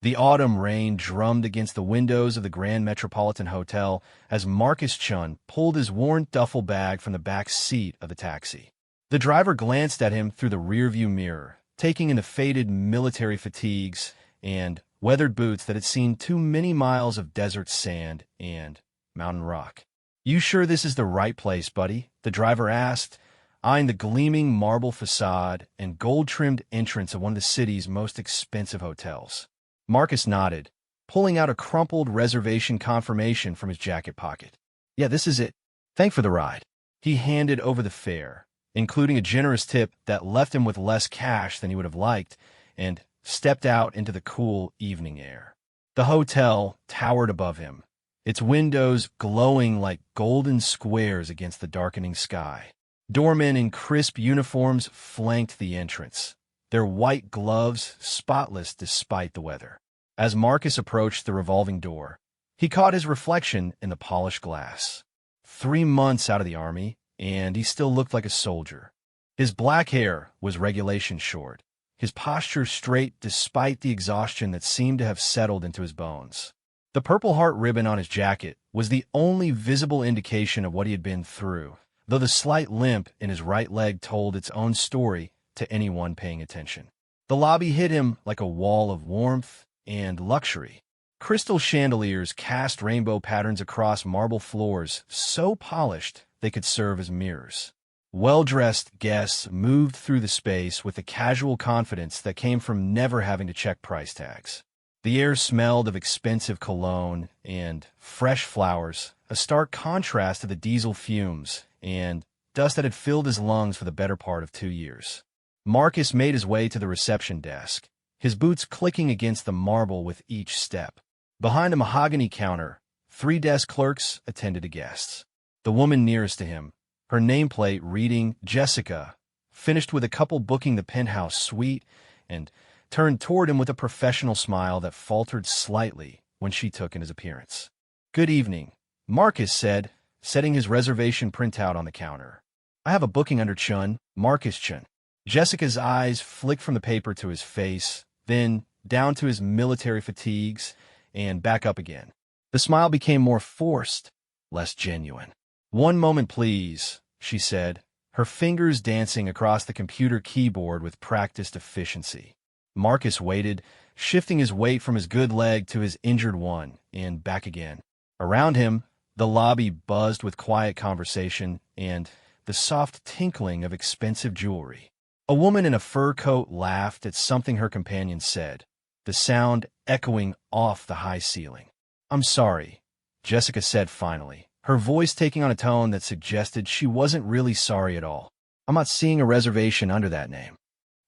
The autumn rain drummed against the windows of the Grand Metropolitan Hotel as Marcus Chun pulled his worn duffel bag from the back seat of the taxi. The driver glanced at him through the rearview mirror, taking in the faded military fatigues and weathered boots that had seen too many miles of desert sand and mountain rock. "You sure this is the right place, buddy?" the driver asked, eyeing the gleaming marble facade and gold-trimmed entrance of one of the city's most expensive hotels. Marcus nodded, pulling out a crumpled reservation confirmation from his jacket pocket. "Yeah, this is it. Thanks for the ride." He handed over the fare, including a generous tip that left him with less cash than he would have liked, and stepped out into the cool evening air. The hotel towered above him, its windows glowing like golden squares against the darkening sky. Doormen in crisp uniforms flanked the entrance, their white gloves spotless despite the weather. As Marcus approached the revolving door, he caught his reflection in the polished glass. 3 months out of the army, and he still looked like a soldier. His black hair was regulation short, his posture straight despite the exhaustion that seemed to have settled into his bones. The Purple Heart ribbon on his jacket was the only visible indication of what he had been through, though the slight limp in his right leg told its own story to anyone paying attention. The lobby hid him like a wall of warmth and luxury. Crystal chandeliers cast rainbow patterns across marble floors so polished they could serve as mirrors. Well-dressed guests moved through the space with the casual confidence that came from never having to check price tags. The air smelled of expensive cologne and fresh flowers, a stark contrast to the diesel fumes and dust that had filled his lungs for the better part of 2 years. Marcus made his way to the reception desk, his boots clicking against the marble with each step. Behind a mahogany counter, 3 desk clerks attended to guests. The woman nearest to him, her nameplate reading Jessica, finished with a couple booking the penthouse suite and turned toward him with a professional smile that faltered slightly when she took in his appearance. "Good evening," Marcus said, setting his reservation printout on the counter. "I have a booking under Chun, Marcus Chun." Jessica's eyes flicked from the paper to his face, then down to his military fatigues, and back up again. The smile became more forced, less genuine. "1 moment, please," she said, her fingers dancing across the computer keyboard with practiced efficiency. Marcus waited, shifting his weight from his good leg to his injured one, and back again. Around him, the lobby buzzed with quiet conversation and the soft tinkling of expensive jewelry. A woman in a fur coat laughed at something her companion said, the sound echoing off the high ceiling. "I'm sorry," Jessica said finally, her voice taking on a tone that suggested she wasn't really sorry at all. "I'm not seeing a reservation under that name."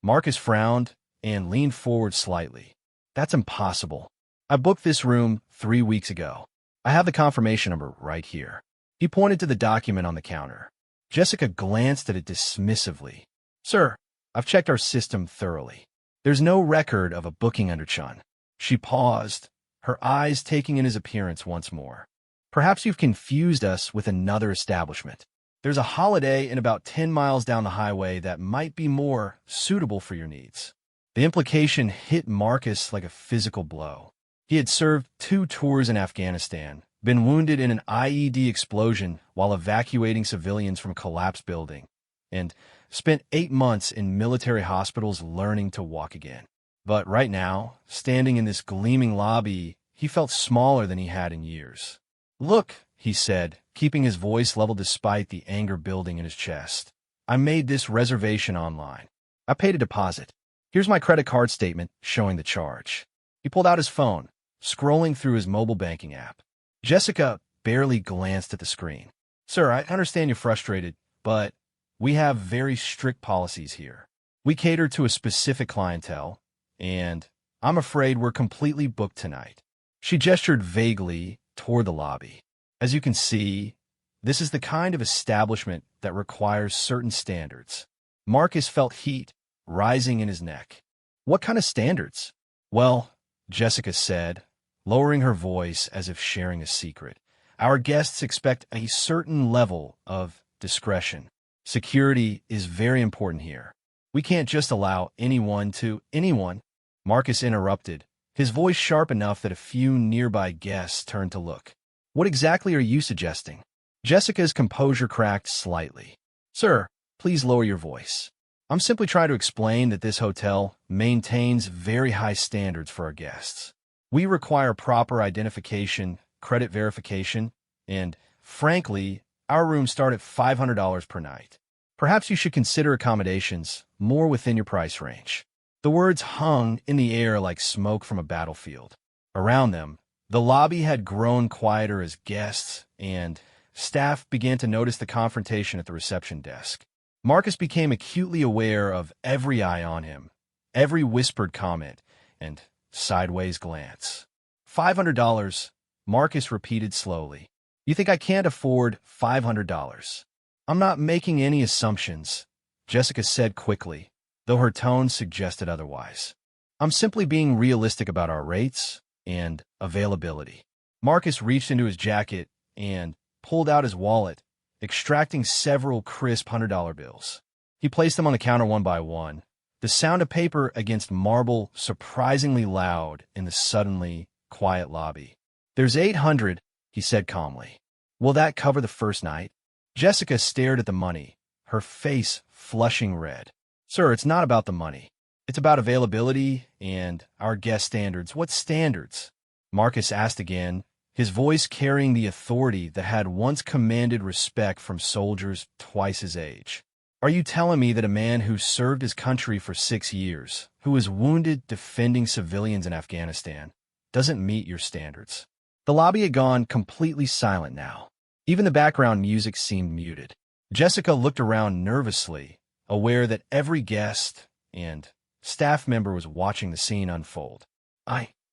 Marcus frowned and leaned forward slightly. "That's impossible. I booked this room 3 weeks ago. I have the confirmation number right here." He pointed to the document on the counter. Jessica glanced at it dismissively. "Sir, I've checked our system thoroughly. There's no record of a booking under Chun." She paused, her eyes taking in his appearance once more. "Perhaps you've confused us with another establishment. There's a Holiday Inn about 10 miles down the highway that might be more suitable for your needs." The implication hit Marcus like a physical blow. He had served 2 tours in Afghanistan, been wounded in an IED explosion while evacuating civilians from a collapsed building, and spent 8 months in military hospitals learning to walk again. But right now, standing in this gleaming lobby, he felt smaller than he had in years. "Look," he said, keeping his voice level despite the anger building in his chest. "I made this reservation online. I paid a deposit. Here's my credit card statement showing the charge." He pulled out his phone, scrolling through his mobile banking app. Jessica barely glanced at the screen. "Sir, I understand you're frustrated, but we have very strict policies here. We cater to a specific clientele, and I'm afraid we're completely booked tonight." She gestured vaguely toward the lobby. "As you can see, this is the kind of establishment that requires certain standards." Marcus felt heat rising in his neck. "What kind of standards?" "Well," Jessica said, lowering her voice as if sharing a secret, "our guests expect a certain level of discretion. Security is very important here. We can't just allow anyone to..." "Anyone?" Marcus interrupted, his voice sharp enough that a few nearby guests turned to look. "What exactly are you suggesting?" Jessica's composure cracked slightly. "Sir, please lower your voice. I'm simply trying to explain that this hotel maintains very high standards for our guests. We require proper identification, credit verification, and, frankly, our rooms start at $500 per night. Perhaps you should consider accommodations more within your price range." The words hung in the air like smoke from a battlefield. Around them, the lobby had grown quieter as guests and staff began to notice the confrontation at the reception desk. Marcus became acutely aware of every eye on him, every whispered comment, and sideways glance. $500, Marcus repeated slowly. "You think I can't afford $500? "I'm not making any assumptions," Jessica said quickly, though her tone suggested otherwise. "I'm simply being realistic about our rates and availability." Marcus reached into his jacket and pulled out his wallet, extracting several crisp $100 bills. He placed them on the counter one by one, the sound of paper against marble surprisingly loud in the suddenly quiet lobby. "There's 800, he said calmly. "Will that cover the first night?" Jessica stared at the money, her face flushing red. "Sir, it's not about the money. It's about availability and our guest standards." "What standards?" Marcus asked again, his voice carrying the authority that had once commanded respect from soldiers twice his age. "Are you telling me that a man who served his country for 6 years, who was wounded defending civilians in Afghanistan, doesn't meet your standards?" The lobby had gone completely silent now. Even the background music seemed muted. Jessica looked around nervously, aware that every guest and staff member was watching the scene unfold.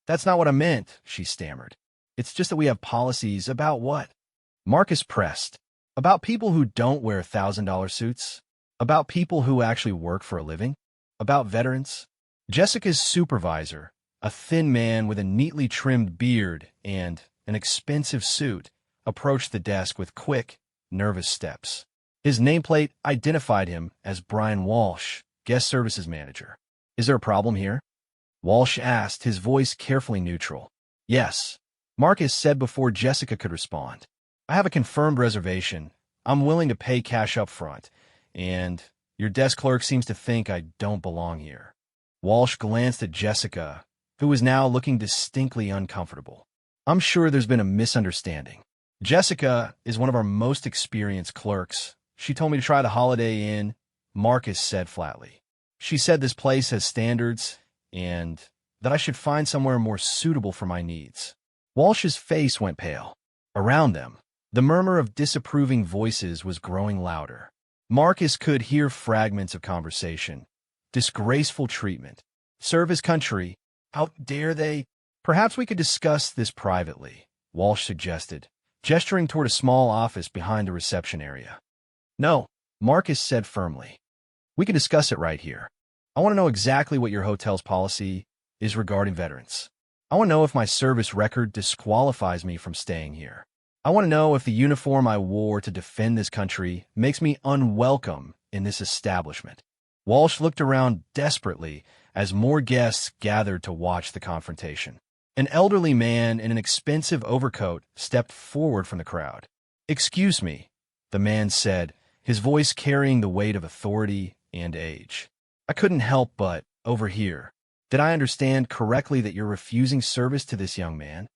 That's not what I meant," she stammered. "It's just that we have policies." "About what?" Marcus pressed. "About people who don't wear $1,000 suits. About people who actually work for a living. About veterans." Jessica's supervisor, a thin man with a neatly trimmed beard and an expensive suit, approached the desk with quick, nervous steps. His nameplate identified him as Brian Walsh, guest services manager. "Is there a problem here?" Walsh asked, his voice carefully neutral. "Yes," Marcus said before Jessica could respond. "I have a confirmed reservation. I'm willing to pay cash up front, and your desk clerk seems to think I don't belong here." Walsh glanced at Jessica, who was now looking distinctly uncomfortable. "I'm sure there's been a misunderstanding. Jessica is one of our most experienced clerks. She told me to try the Holiday Inn," Marcus said flatly. "She said this place has standards and that I should find somewhere more suitable for my needs." Walsh's face went pale. Around them, the murmur of disapproving voices was growing louder. Marcus could hear fragments of conversation. "Disgraceful treatment. Serve his country. How dare they?" "Perhaps we could discuss this privately," Walsh suggested, gesturing toward a small office behind the reception area. "No," Marcus said firmly. "We can discuss it right here. I want to know exactly what your hotel's policy is regarding veterans. I want to know if my service record disqualifies me from staying here. I want to know if the uniform I wore to defend this country makes me unwelcome in this establishment." Walsh looked around desperately as more guests gathered to watch the confrontation. An elderly man in an expensive overcoat stepped forward from the crowd. "Excuse me," the man said, his voice carrying the weight of authority and age. "I couldn't help but overhear. Did I understand correctly that you're refusing service to this young man?"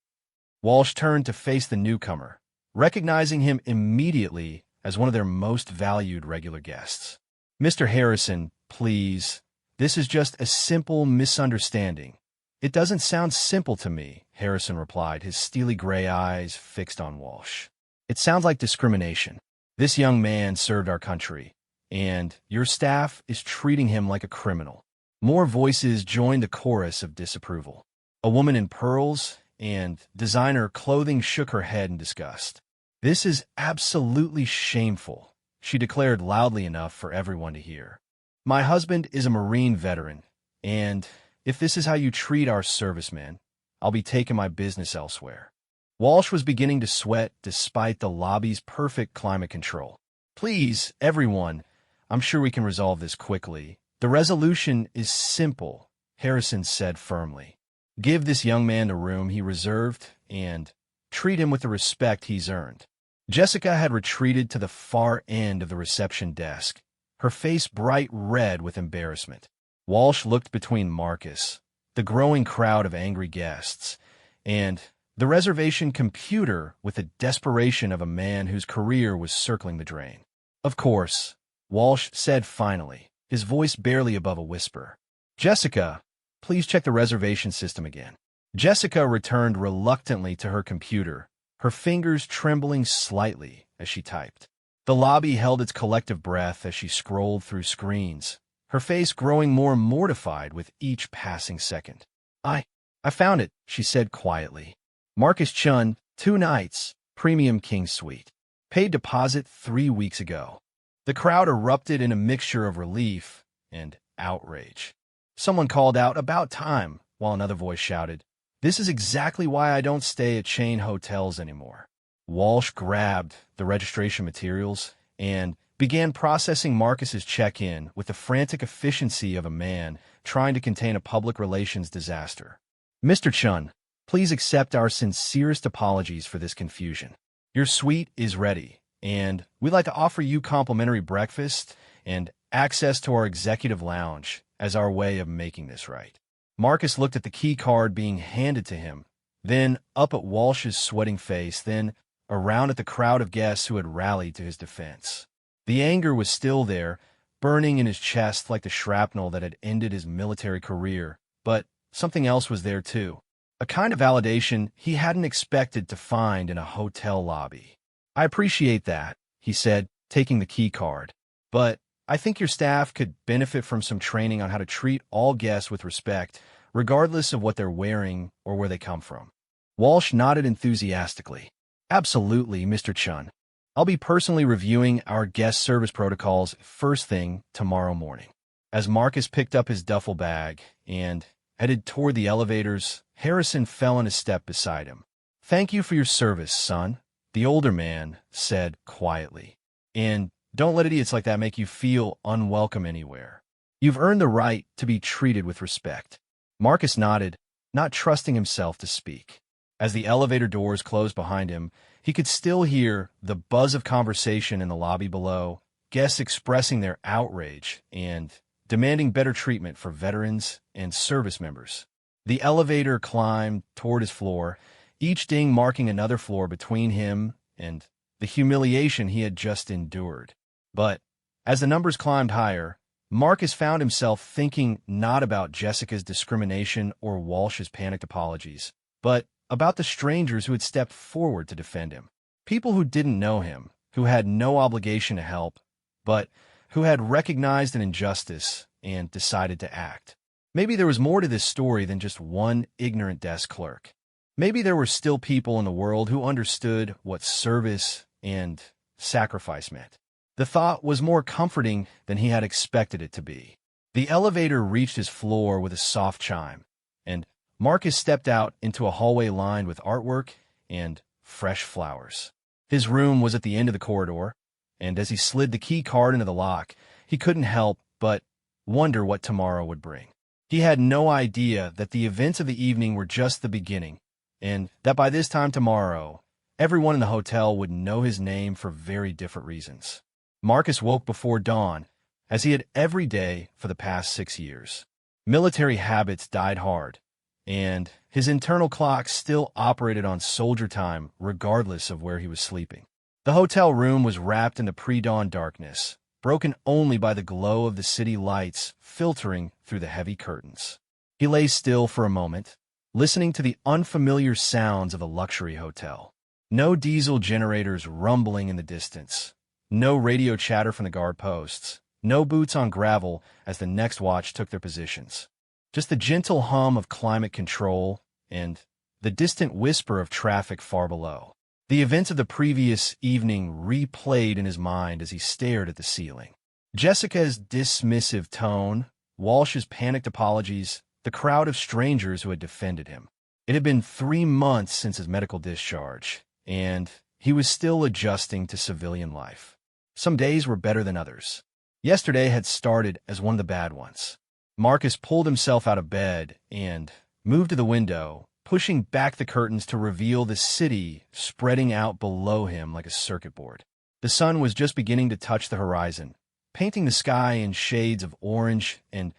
Walsh turned to face the newcomer, recognizing him immediately as one of their most valued regular guests. "Mr. Harrison, please. This is just a simple misunderstanding." "It doesn't sound simple to me," Harrison replied, his steely gray eyes fixed on Walsh. "It sounds like discrimination. This young man served our country, and your staff is treating him like a criminal." More voices joined the chorus of disapproval. A woman in pearls and designer clothing shook her head in disgust. "This is absolutely shameful," she declared loudly enough for everyone to hear. "My husband is a Marine veteran, and if this is how you treat our servicemen, I'll be taking my business elsewhere." Walsh was beginning to sweat despite the lobby's perfect climate control. "Please, everyone, I'm sure we can resolve this quickly. The resolution is simple," Harrison said firmly. Give this young man the room he reserved and treat him with the respect he's earned. Jessica had retreated to the far end of the reception desk, her face bright red with embarrassment. Walsh looked between Marcus, the growing crowd of angry guests, and the reservation computer with the desperation of a man whose career was circling the drain. "Of course," Walsh said finally, his voice barely above a whisper. "Jessica, please check the reservation system again." Jessica returned reluctantly to her computer, her fingers trembling slightly as she typed. The lobby held its collective breath as she scrolled through screens, her face growing more mortified with each passing second. I found it," she said quietly. "Marcus Chun, 2 nights, Premium King Suite. Paid deposit 3 weeks ago." The crowd erupted in a mixture of relief and outrage. Someone called out, "About time," while another voice shouted, "This is exactly why I don't stay at chain hotels anymore." Walsh grabbed the registration materials and began processing Marcus's check-in with the frantic efficiency of a man trying to contain a public relations disaster. "Mr. Chun, please accept our sincerest apologies for this confusion. Your suite is ready, and we'd like to offer you complimentary breakfast and access to our executive lounge as our way of making this right." Marcus looked at the key card being handed to him, then up at Walsh's sweating face, then around at the crowd of guests who had rallied to his defense. The anger was still there, burning in his chest like the shrapnel that had ended his military career, but something else was there too. A kind of validation he hadn't expected to find in a hotel lobby. "I appreciate that," he said, taking the key card, "but I think your staff could benefit from some training on how to treat all guests with respect, regardless of what they're wearing or where they come from." Walsh nodded enthusiastically. "Absolutely, Mr. Chun. I'll be personally reviewing our guest service protocols first thing tomorrow morning." As Marcus picked up his duffel bag and headed toward the elevators, Harrison fell in a step beside him. "Thank you for your service, son," the older man said quietly. "And don't let idiots like that make you feel unwelcome anywhere. You've earned the right to be treated with respect." Marcus nodded, not trusting himself to speak. As the elevator doors closed behind him, he could still hear the buzz of conversation in the lobby below, guests expressing their outrage and demanding better treatment for veterans and service members. The elevator climbed toward his floor, each ding marking another floor between him and the humiliation he had just endured. But as the numbers climbed higher, Marcus found himself thinking not about Jessica's discrimination or Walsh's panicked apologies, but about the strangers who had stepped forward to defend him. People who didn't know him, who had no obligation to help, but who had recognized an injustice and decided to act. Maybe there was more to this story than just one ignorant desk clerk. Maybe there were still people in the world who understood what service and sacrifice meant. The thought was more comforting than he had expected it to be. The elevator reached his floor with a soft chime, and Marcus stepped out into a hallway lined with artwork and fresh flowers. His room was at the end of the corridor, and as he slid the key card into the lock, he couldn't help but wonder what tomorrow would bring. He had no idea that the events of the evening were just the beginning, and that by this time tomorrow, everyone in the hotel would know his name for very different reasons. Marcus woke before dawn, as he had every day for the past 6 years. Military habits died hard, and his internal clock still operated on soldier time regardless of where he was sleeping. The hotel room was wrapped in the pre-dawn darkness, broken only by the glow of the city lights filtering through the heavy curtains. He lay still for a moment, listening to the unfamiliar sounds of a luxury hotel. No diesel generators rumbling in the distance, no radio chatter from the guard posts, no boots on gravel as the next watch took their positions. Just the gentle hum of climate control and the distant whisper of traffic far below. The events of the previous evening replayed in his mind as he stared at the ceiling. Jessica's dismissive tone, Walsh's panicked apologies, the crowd of strangers who had defended him. It had been 3 months since his medical discharge, and he was still adjusting to civilian life. Some days were better than others. Yesterday had started as one of the bad ones. Marcus pulled himself out of bed and moved to the window, pushing back the curtains to reveal the city spreading out below him like a circuit board. The sun was just beginning to touch the horizon, painting the sky in shades of orange and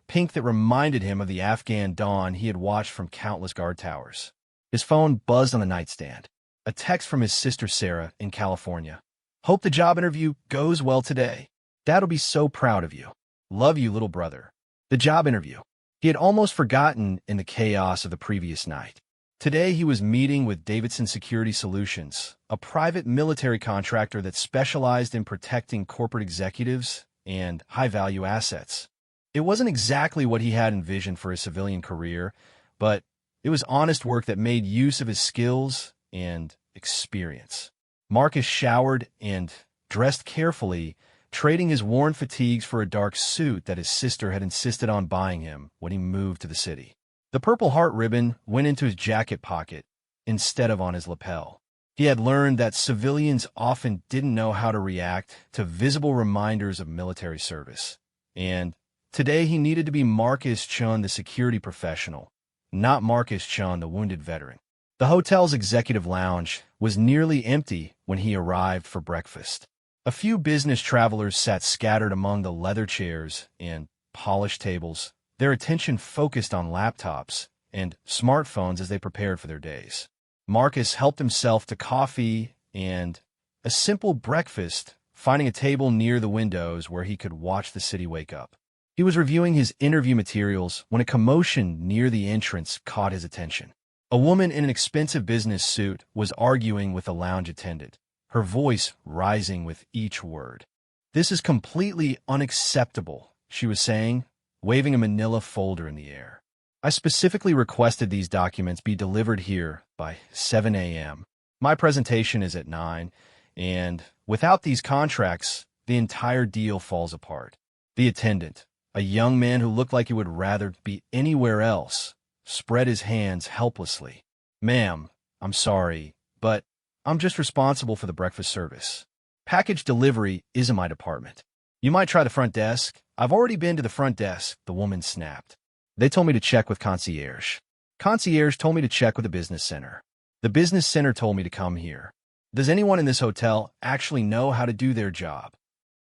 pink that reminded him of the Afghan dawn he had watched from countless guard towers. His phone buzzed on the nightstand. A text from his sister Sarah in California. "Hope the job interview goes well today. Dad'll be so proud of you. Love you, little brother." The job interview. He had almost forgotten in the chaos of the previous night. Today he was meeting with Davidson Security Solutions, a private military contractor that specialized in protecting corporate executives and high-value assets. It wasn't exactly what he had envisioned for his civilian career, but it was honest work that made use of his skills and experience. Marcus showered and dressed carefully, trading his worn fatigues for a dark suit that his sister had insisted on buying him when he moved to the city. The Purple Heart ribbon went into his jacket pocket instead of on his lapel. He had learned that civilians often didn't know how to react to visible reminders of military service. And today he needed to be Marcus Chun, the security professional, not Marcus Chun, the wounded veteran. The hotel's executive lounge was nearly empty when he arrived for breakfast. A few business travelers sat scattered among the leather chairs and polished tables, their attention focused on laptops and smartphones as they prepared for their days. Marcus helped himself to coffee and a simple breakfast, finding a table near the windows where he could watch the city wake up. He was reviewing his interview materials when a commotion near the entrance caught his attention. A woman in an expensive business suit was arguing with a lounge attendant, her voice rising with each word. "This is completely unacceptable," she was saying, waving a manila folder in the air. "I specifically requested these documents be delivered here by 7 a.m. My presentation is at 9, and without these contracts, the entire deal falls apart." The attendant, a young man who looked like he would rather be anywhere else, spread his hands helplessly. "Ma'am, I'm sorry, but I'm just responsible for the breakfast service. Package delivery isn't my department. You might try the front desk." "I've already been to the front desk," the woman snapped. "They told me to check with concierge. Concierge told me to check with the business center. The business center told me to come here. Does anyone in this hotel actually know how to do their job?"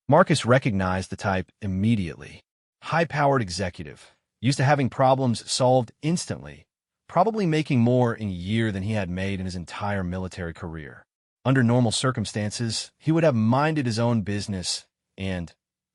Marcus recognized the type immediately. High-powered executive, used to having problems solved instantly, probably making more in a year than he had made in his entire military career. Under normal circumstances, he would have minded his own business and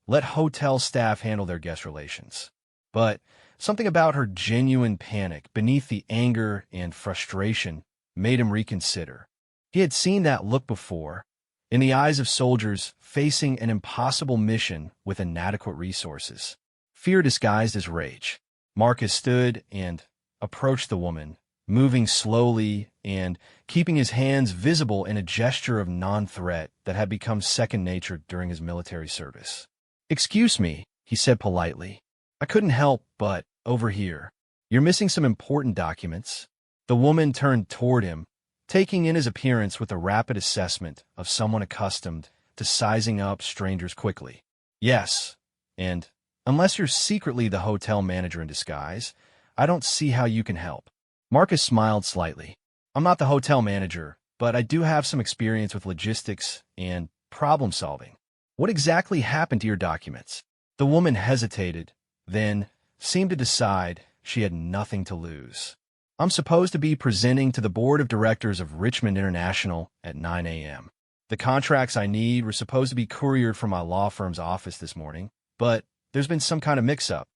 let hotel staff handle their guest relations. But something about her genuine panic beneath the anger and frustration made him reconsider. He had seen that look before, in the eyes of soldiers facing an impossible mission with inadequate resources. Fear disguised as rage. Marcus stood and approached the woman, moving slowly and keeping his hands visible in a gesture of non-threat that had become second nature during his military service. "Excuse me," he said politely. "I couldn't help but over here. You're missing some important documents." The woman turned toward him, taking in his appearance with a rapid assessment of someone accustomed to sizing up strangers quickly. "Yes, and unless you're secretly the hotel manager in disguise, I don't see how you can help." Marcus smiled slightly. "I'm not the hotel manager, but I do have some experience with logistics and problem solving. What exactly happened to your documents?" The woman hesitated, then seemed to decide she had nothing to lose. "I'm supposed to be presenting to the board of directors of Richmond International at 9 a.m. The contracts I need were supposed to be couriered from my law firm's office this morning, but there's been some kind of mix-up.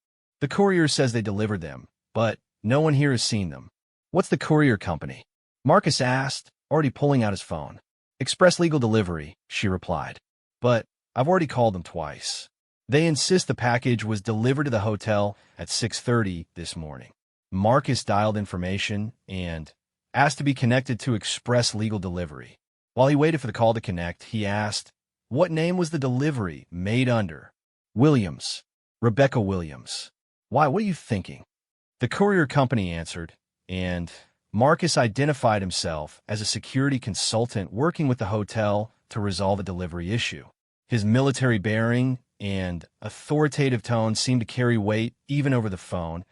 The courier says they delivered them, but no one here has seen them." "What's the courier company?" Marcus asked, already pulling out his phone. "Express Legal Delivery," she replied. "But I've already called them twice. They insist the package was delivered to the hotel at 6:30 this morning." Marcus dialed information and asked to be connected to Express Legal Delivery. While he waited for the call to connect, he asked, "What name was the delivery made under?" "Williams. Rebecca Williams." "Why, what are you thinking?" The courier company answered, and Marcus identified himself as a security consultant working with the hotel to resolve a delivery issue. His military bearing and authoritative tone seemed to carry weight even over the phone,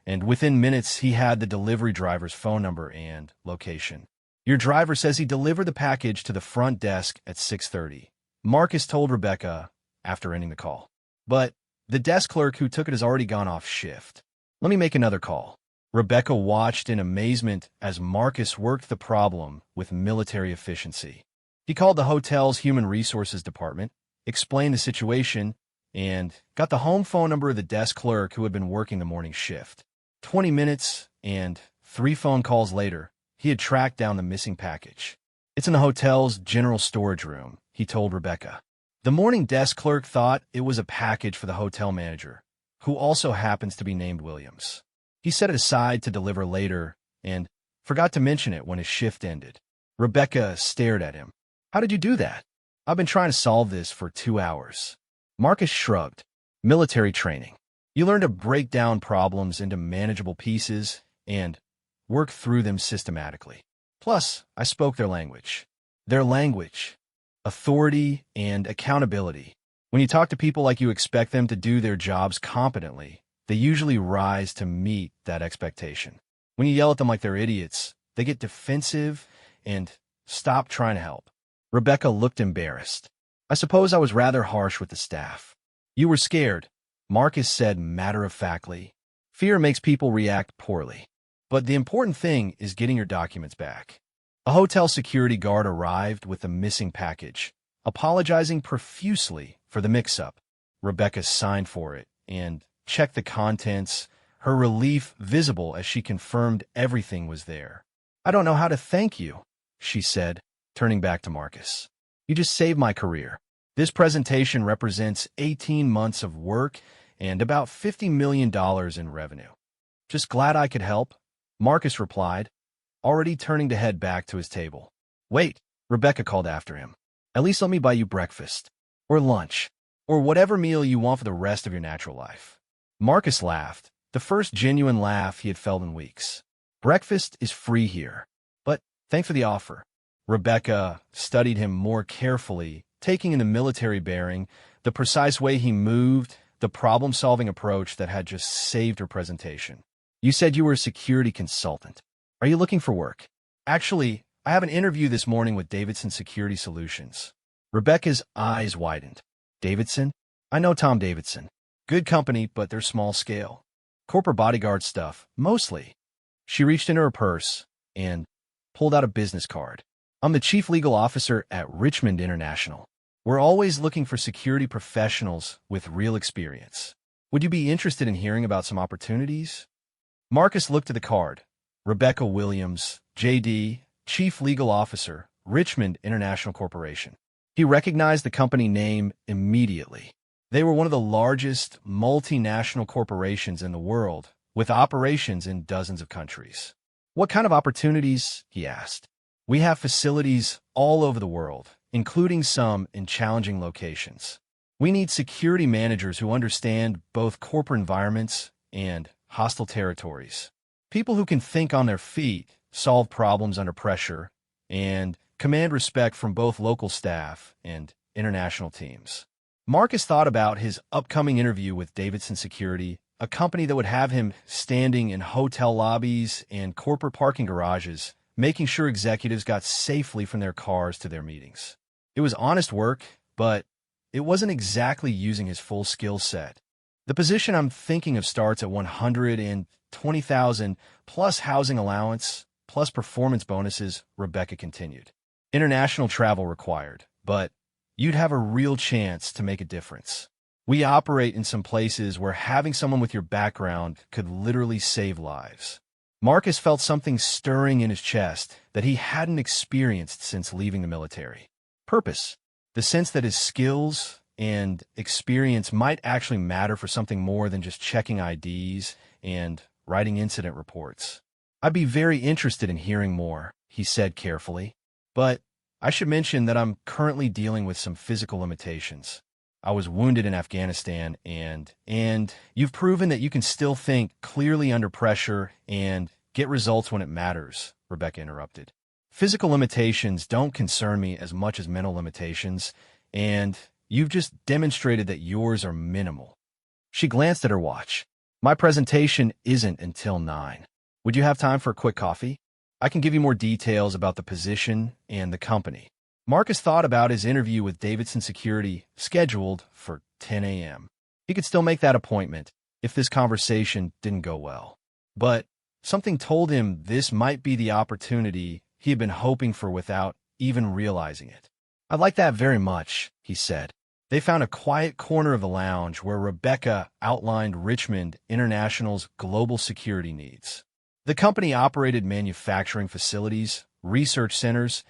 and within minutes he had the delivery driver's phone number and location. Your driver says he delivered the package to the front desk at 6:30. Marcus told Rebecca after ending the call. But the desk clerk who took it has already gone off shift. Let me make another call. Rebecca watched in amazement as Marcus worked the problem with military efficiency. He called the hotel's human resources department, explained the situation, and got the home phone number of the desk clerk who had been working the morning shift. 20 minutes and 3 phone calls later, he had tracked down the missing package. It's in the hotel's general storage room, he told Rebecca. The morning desk clerk thought it was a package for the hotel manager, who also happens to be named Williams. He set it aside to deliver later and forgot to mention it when his shift ended. Rebecca stared at him. How did you do that? I've been trying to solve this for 2 hours. Marcus shrugged. Military training. You learn to break down problems into manageable pieces and work through them systematically. Plus, I spoke their language. Their language. Authority and accountability. When you talk to people like you expect them to do their jobs competently, they usually rise to meet that expectation. When you yell at them like they're idiots, they get defensive and stop trying to help. Rebecca looked embarrassed. I suppose I was rather harsh with the staff. You were scared, Marcus said matter-of-factly. Fear makes people react poorly. But the important thing is getting your documents back. A hotel security guard arrived with the missing package, apologizing profusely for the mix-up. Rebecca signed for it and checked the contents, her relief visible as she confirmed everything was there. I don't know how to thank you, she said, turning back to Marcus. You just saved my career. This presentation represents 18 months of work and about $50 million in revenue. Just glad I could help, Marcus replied, already turning to head back to his table. Wait, Rebecca called after him. At least let me buy you breakfast, or lunch, or whatever meal you want for the rest of your natural life. Marcus laughed, the first genuine laugh he had felt in weeks. Breakfast is free here, but thanks for the offer. Rebecca studied him more carefully, taking in the military bearing, the precise way he moved, the problem-solving approach that had just saved her presentation. You said you were a security consultant. Are you looking for work? Actually, I have an interview this morning with Davidson Security Solutions. Rebecca's eyes widened. Davidson? I know Tom Davidson. Good company, but they're small scale. Corporate bodyguard stuff, mostly. She reached into her purse and pulled out a business card. I'm the chief legal officer at Richmond International. We're always looking for security professionals with real experience. Would you be interested in hearing about some opportunities? Marcus looked at the card. Rebecca Williams, J.D., Chief Legal Officer, Richmond International Corporation. He recognized the company name immediately. They were one of the largest multinational corporations in the world, with operations in dozens of countries. What kind of opportunities? He asked. We have facilities all over the world, including some in challenging locations. We need security managers who understand both corporate environments and hostile territories. People who can think on their feet, solve problems under pressure, and command respect from both local staff and international teams. Marcus thought about his upcoming interview with Davidson Security, a company that would have him standing in hotel lobbies and corporate parking garages, making sure executives got safely from their cars to their meetings. It was honest work, but it wasn't exactly using his full skill set. The position I'm thinking of starts at $120,000 plus housing allowance, plus performance bonuses, Rebecca continued. International travel required, but you'd have a real chance to make a difference. We operate in some places where having someone with your background could literally save lives. Marcus felt something stirring in his chest that he hadn't experienced since leaving the military. Purpose. The sense that his skills and experience might actually matter for something more than just checking IDs and writing incident reports. I'd be very interested in hearing more, he said carefully. But I should mention that I'm currently dealing with some physical limitations. I was wounded in Afghanistan, and you've proven that you can still think clearly under pressure and get results when it matters, Rebecca interrupted. Physical limitations don't concern me as much as mental limitations, and you've just demonstrated that yours are minimal. She glanced at her watch. My presentation isn't until 9. Would you have time for a quick coffee? I can give you more details about the position and the company. Marcus thought about his interview with Davidson Security, scheduled for 10 a.m. He could still make that appointment if this conversation didn't go well. But something told him this might be the opportunity he had been hoping for without even realizing it. "I'd like that very much," he said. They found a quiet corner of the lounge where Rebecca outlined Richmond International's global security needs. The company operated manufacturing facilities, research centers,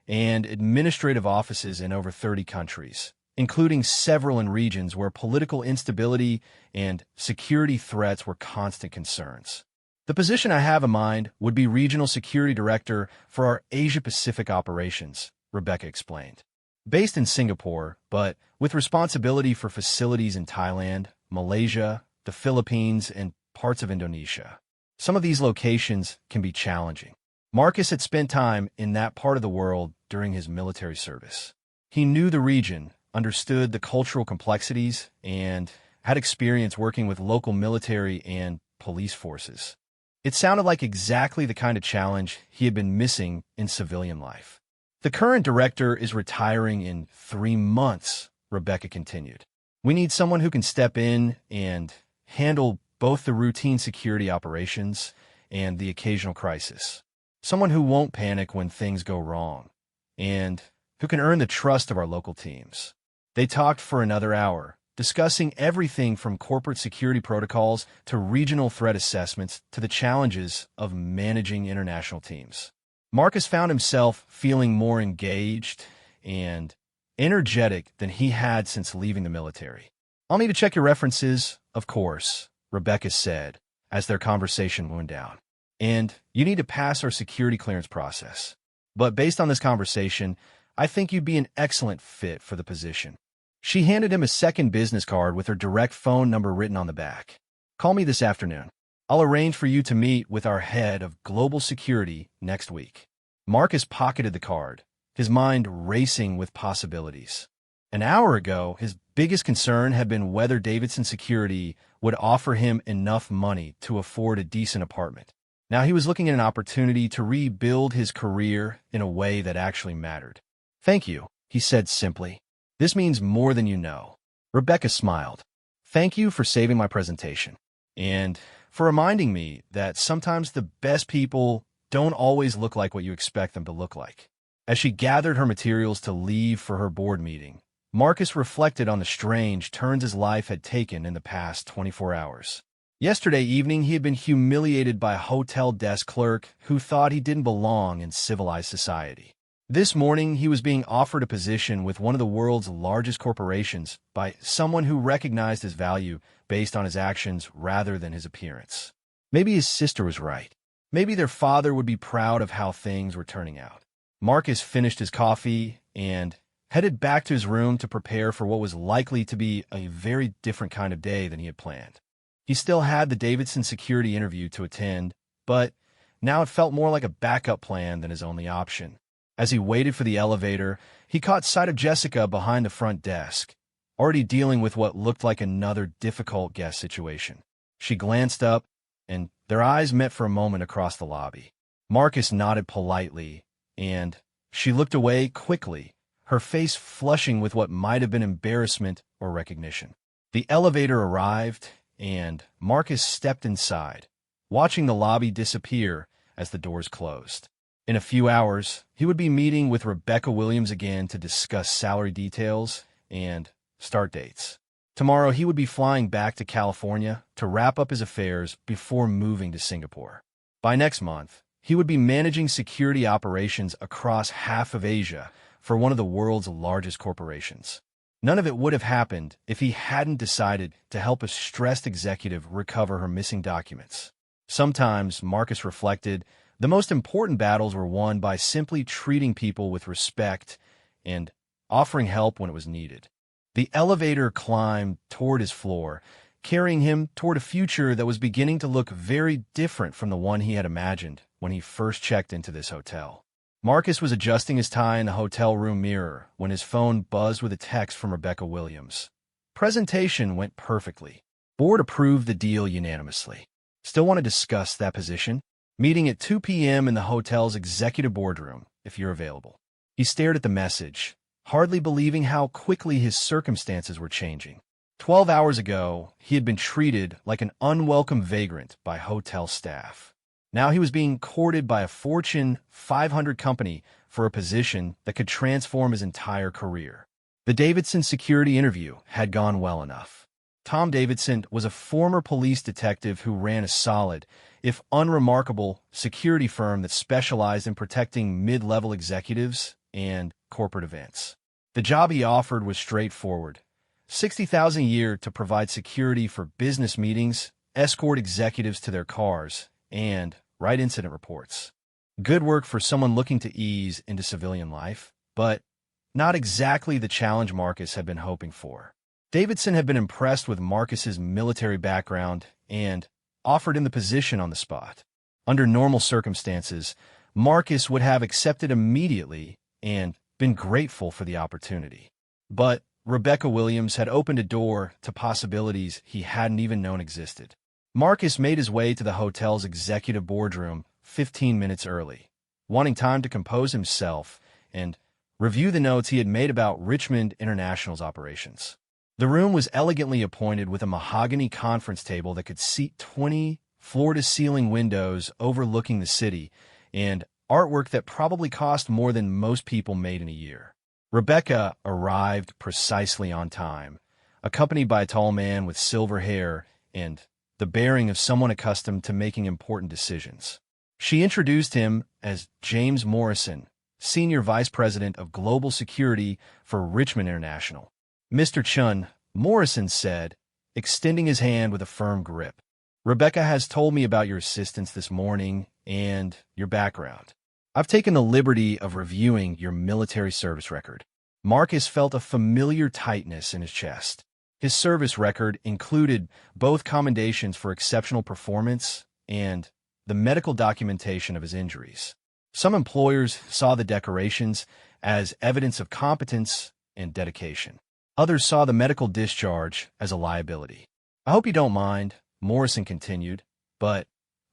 and administrative offices in over 30 countries, including several in regions where political instability and security threats were constant concerns. "The position I have in mind would be Regional Security Director for our Asia-Pacific operations," Rebecca explained. "Based in Singapore, but with responsibility for facilities in Thailand, Malaysia, the Philippines, and parts of Indonesia. Some of these locations can be challenging." Marcus had spent time in that part of the world during his military service. He knew the region, understood the cultural complexities, and had experience working with local military and police forces. It sounded like exactly the kind of challenge he had been missing in civilian life. "The current director is retiring in 3 months," Rebecca continued. "We need someone who can step in and handle both the routine security operations and the occasional crisis. Someone who won't panic when things go wrong, and who can earn the trust of our local teams." They talked for another hour, discussing everything from corporate security protocols to regional threat assessments to the challenges of managing international teams. Marcus found himself feeling more engaged and energetic than he had since leaving the military. "I'll need to check your references, of course," Rebecca said as their conversation wound down. "And you need to pass our security clearance process. But based on this conversation, I think you'd be an excellent fit for the position." She handed him a second business card with her direct phone number written on the back. "Call me this afternoon. I'll arrange for you to meet with our head of global security next week." Marcus pocketed the card, his mind racing with possibilities. An hour ago, his biggest concern had been whether Davidson Security would offer him enough money to afford a decent apartment. Now he was looking at an opportunity to rebuild his career in a way that actually mattered. "Thank you," he said simply. "This means more than you know." Rebecca smiled. "Thank you for saving my presentation, and for reminding me that sometimes the best people don't always look like what you expect them to look like." As she gathered her materials to leave for her board meeting, Marcus reflected on the strange turns his life had taken in the past 24 hours. Yesterday evening, he had been humiliated by a hotel desk clerk who thought he didn't belong in civilized society. This morning, he was being offered a position with one of the world's largest corporations by someone who recognized his value based on his actions rather than his appearance. Maybe his sister was right. Maybe their father would be proud of how things were turning out. Marcus finished his coffee and headed back to his room to prepare for what was likely to be a very different kind of day than he had planned. He still had the Davidson Security interview to attend, but now it felt more like a backup plan than his only option. As he waited for the elevator, he caught sight of Jessica behind the front desk, already dealing with what looked like another difficult guest situation. She glanced up, and their eyes met for a moment across the lobby. Marcus nodded politely, and she looked away quickly, her face flushing with what might have been embarrassment or recognition. The elevator arrived, and Marcus stepped inside, watching the lobby disappear as the doors closed. In a few hours, he would be meeting with Rebecca Williams again to discuss salary details and start dates. Tomorrow, he would be flying back to California to wrap up his affairs before moving to Singapore. By next month, he would be managing security operations across half of Asia for one of the world's largest corporations. None of it would have happened if he hadn't decided to help a stressed executive recover her missing documents. Sometimes, Marcus reflected, the most important battles were won by simply treating people with respect and offering help when it was needed. The elevator climbed toward his floor, carrying him toward a future that was beginning to look very different from the one he had imagined when he first checked into this hotel. Marcus was adjusting his tie in the hotel room mirror when his phone buzzed with a text from Rebecca Williams. Presentation went perfectly. Board approved the deal unanimously. Still want to discuss that position? Meeting at 2 p.m. in the hotel's executive boardroom, if you're available. He stared at the message, hardly believing how quickly his circumstances were changing. 12 hours ago, he had been treated like an unwelcome vagrant by hotel staff. Now he was being courted by a Fortune 500 company for a position that could transform his entire career. The Davidson security interview had gone well enough. Tom Davidson was a former police detective who ran a solid, if unremarkable, security firm that specialized in protecting mid-level executives and corporate events. The job he offered was straightforward. $60,000 a year to provide security for business meetings, escort executives to their cars, and write incident reports. Good work for someone looking to ease into civilian life, but not exactly the challenge Marcus had been hoping for. Davidson had been impressed with Marcus's military background and offered him the position on the spot. Under normal circumstances, Marcus would have accepted immediately and been grateful for the opportunity. But Rebecca Williams had opened a door to possibilities he hadn't even known existed. Marcus made his way to the hotel's executive boardroom 15 minutes early, wanting time to compose himself and review the notes he had made about Richmond International's operations. The room was elegantly appointed with a mahogany conference table that could seat 20 floor-to-ceiling windows overlooking the city and artwork that probably cost more than most people made in a year. Rebecca arrived precisely on time, accompanied by a tall man with silver hair and the bearing of someone accustomed to making important decisions. She introduced him as James Morrison, Senior Vice President of Global Security for Richmond International. Mr. Chun, Morrison said, extending his hand with a firm grip. Rebecca has told me about your assistance this morning and your background. I've taken the liberty of reviewing your military service record. Marcus felt a familiar tightness in his chest. His service record included both commendations for exceptional performance and the medical documentation of his injuries. Some employers saw the decorations as evidence of competence and dedication. Others saw the medical discharge as a liability. I hope you don't mind, Morrison continued, but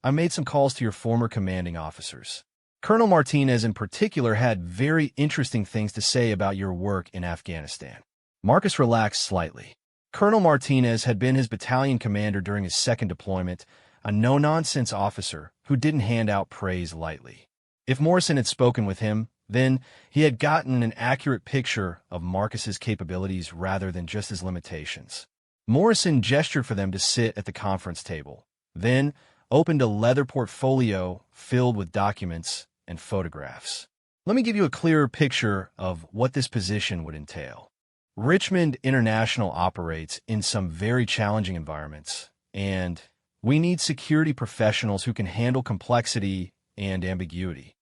I made some calls to your former commanding officers. Colonel Martinez in particular had very interesting things to say about your work in Afghanistan. Marcus relaxed slightly. Colonel Martinez had been his battalion commander during his second deployment, a no-nonsense officer who didn't hand out praise lightly. If Morrison had spoken with him, then he had gotten an accurate picture of Marcus's capabilities rather than just his limitations. Morrison gestured for them to sit at the conference table, then opened a leather portfolio filled with documents and photographs. Let me give you a clearer picture of what this position would entail. Richmond International operates in some very challenging environments, and we need security professionals who can handle complexity and ambiguity.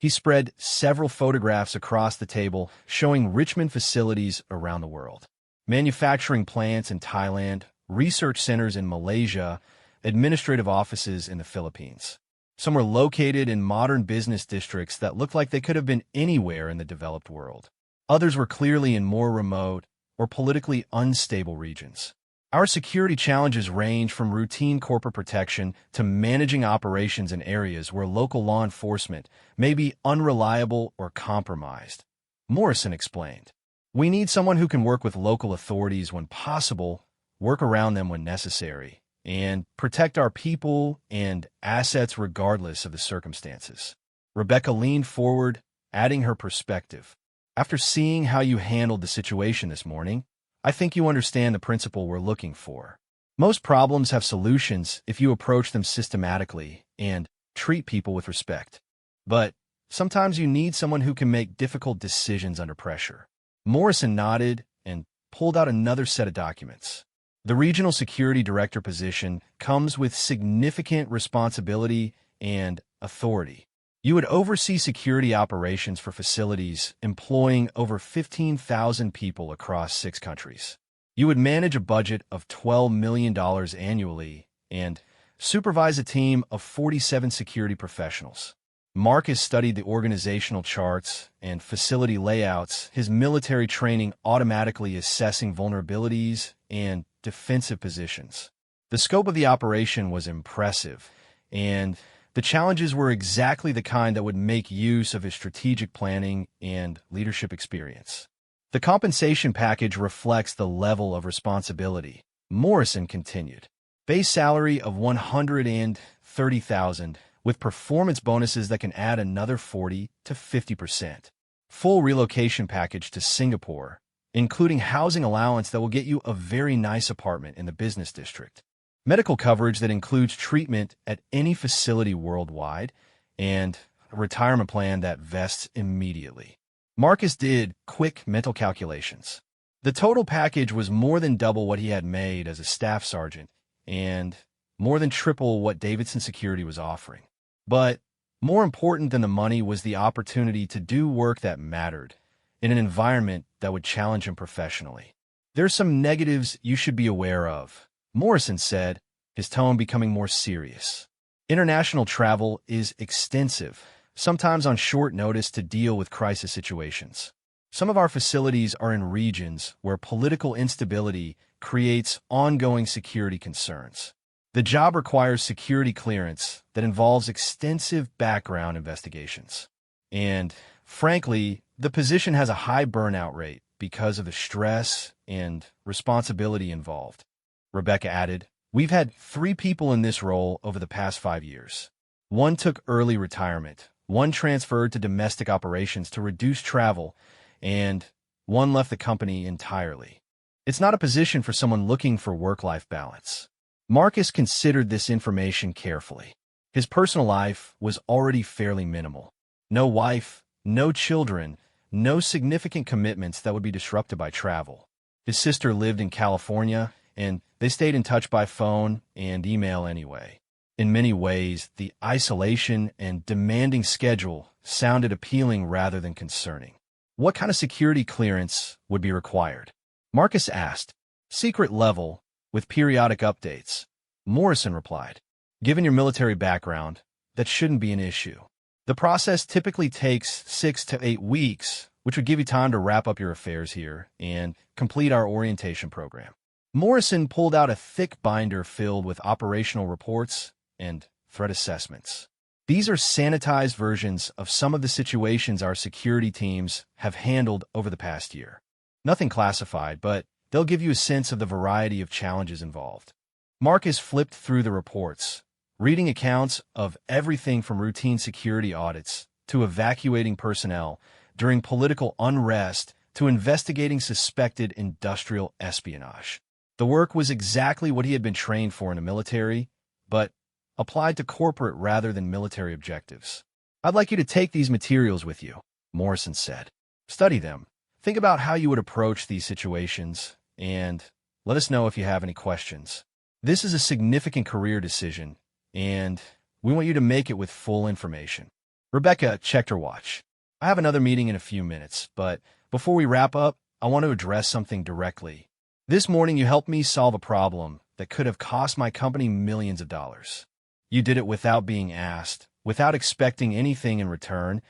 He spread several photographs across the table showing Richmond facilities around the world. Manufacturing plants in Thailand, research centers in Malaysia, administrative offices in the Philippines. Some were located in modern business districts that looked like they could have been anywhere in the developed world. Others were clearly in more remote or politically unstable regions. Our security challenges range from routine corporate protection to managing operations in areas where local law enforcement may be unreliable or compromised. Morrison explained, we need someone who can work with local authorities when possible, work around them when necessary, and protect our people and assets regardless of the circumstances. Rebecca leaned forward, adding her perspective. After seeing how you handled the situation this morning, I think you understand the principle we're looking for. Most problems have solutions if you approach them systematically and treat people with respect. But sometimes you need someone who can make difficult decisions under pressure. Morrison nodded and pulled out another set of documents. The regional security director position comes with significant responsibility and authority. You would oversee security operations for facilities employing over 15,000 people across 6 countries. You would manage a budget of $12 million annually and supervise a team of 47 security professionals. Marcus studied the organizational charts and facility layouts, his military training automatically assessing vulnerabilities and defensive positions. The scope of the operation was impressive, and the challenges were exactly the kind that would make use of his strategic planning and leadership experience. The compensation package reflects the level of responsibility. Morrison continued. Base salary of $130,000 with performance bonuses that can add another 40 to 50%. Full relocation package to Singapore, including housing allowance that will get you a very nice apartment in the business district. Medical coverage that includes treatment at any facility worldwide, and a retirement plan that vests immediately. Marcus did quick mental calculations. The total package was more than double what he had made as a staff sergeant, and more than triple what Davidson Security was offering. But more important than the money was the opportunity to do work that mattered in an environment that would challenge him professionally. There's some negatives you should be aware of, Morrison said, his tone becoming more serious. International travel is extensive, sometimes on short notice to deal with crisis situations. Some of our facilities are in regions where political instability creates ongoing security concerns. The job requires security clearance that involves extensive background investigations. And, frankly, the position has a high burnout rate because of the stress and responsibility involved. Rebecca added, "We've had 3 people in this role over the past 5 years. One took early retirement, one transferred to domestic operations to reduce travel, and one left the company entirely. It's not a position for someone looking for work-life balance." Marcus considered this information carefully. His personal life was already fairly minimal. No wife, no children, no significant commitments that would be disrupted by travel. His sister lived in California, and they stayed in touch by phone and email anyway. In many ways, the isolation and demanding schedule sounded appealing rather than concerning. What kind of security clearance would be required? Marcus asked. Secret level, with periodic updates. Morrison replied. Given your military background, that shouldn't be an issue. The process typically takes 6 to 8 weeks, which would give you time to wrap up your affairs here and complete our orientation program. Morrison pulled out a thick binder filled with operational reports and threat assessments. These are sanitized versions of some of the situations our security teams have handled over the past year. Nothing classified, but they'll give you a sense of the variety of challenges involved. Marcus flipped through the reports, reading accounts of everything from routine security audits to evacuating personnel during political unrest to investigating suspected industrial espionage. The work was exactly what he had been trained for in the military, but applied to corporate rather than military objectives. "I'd like you to take these materials with you," Morrison said. "Study them. Think about how you would approach these situations, and let us know if you have any questions. This is a significant career decision, and we want you to make it with full information." Rebecca checked her watch. "I have another meeting in a few minutes, but before we wrap up, I want to address something directly. This morning you helped me solve a problem that could have cost my company millions of dollars. You did it without being asked, without expecting anything in return,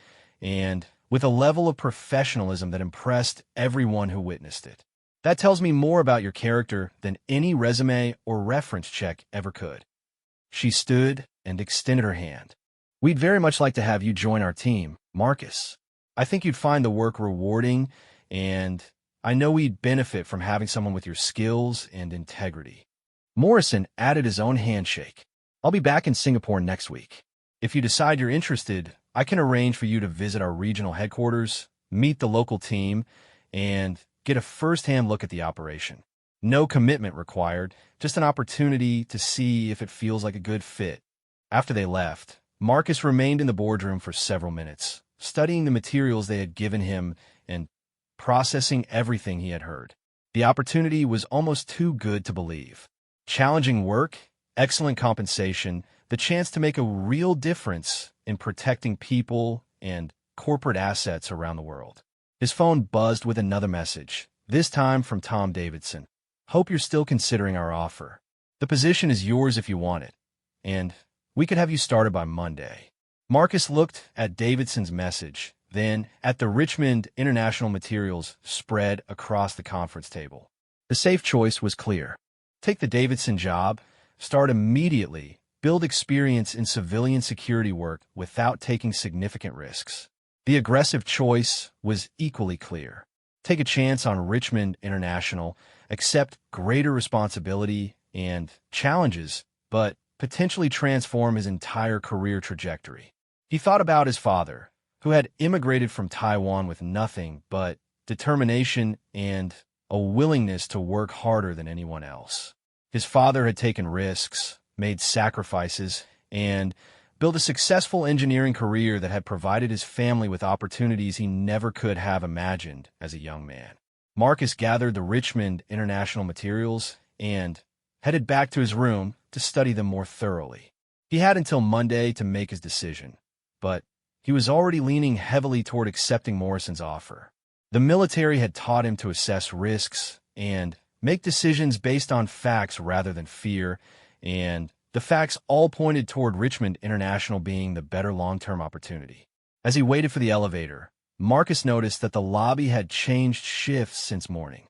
and with a level of professionalism that impressed everyone who witnessed it. That tells me more about your character than any resume or reference check ever could." She stood and extended her hand. "We'd very much like to have you join our team, Marcus. I think you'd find the work rewarding, and I know we'd benefit from having someone with your skills and integrity." Morrison added his own handshake. "I'll be back in Singapore next week. If you decide you're interested, I can arrange for you to visit our regional headquarters, meet the local team, and get a first-hand look at the operation. No commitment required, just an opportunity to see if it feels like a good fit." After they left, Marcus remained in the boardroom for several minutes, studying the materials they had given him and processing everything he had heard. The opportunity was almost too good to believe. Challenging work, excellent compensation, the chance to make a real difference in protecting people and corporate assets around the world. His phone buzzed with another message, this time from Tom Davidson. "Hope you're still considering our offer. The position is yours if you want it, and we could have you started by Monday." Marcus looked at Davidson's message, then at the Richmond International materials spread across the conference table. The safe choice was clear. Take the Davidson job, start immediately, build experience in civilian security work without taking significant risks. The aggressive choice was equally clear. Take a chance on Richmond International, accept greater responsibility and challenges, but potentially transform his entire career trajectory. He thought about his father, who had immigrated from Taiwan with nothing but determination and a willingness to work harder than anyone else. His father had taken risks, made sacrifices, and built a successful engineering career that had provided his family with opportunities he never could have imagined as a young man. Marcus gathered the Richmond International materials and headed back to his room to study them more thoroughly. He had until Monday to make his decision, but he was already leaning heavily toward accepting Morrison's offer. The military had taught him to assess risks and make decisions based on facts rather than fear, and the facts all pointed toward Richmond International being the better long-term opportunity. As he waited for the elevator, Marcus noticed that the lobby had changed shifts since morning.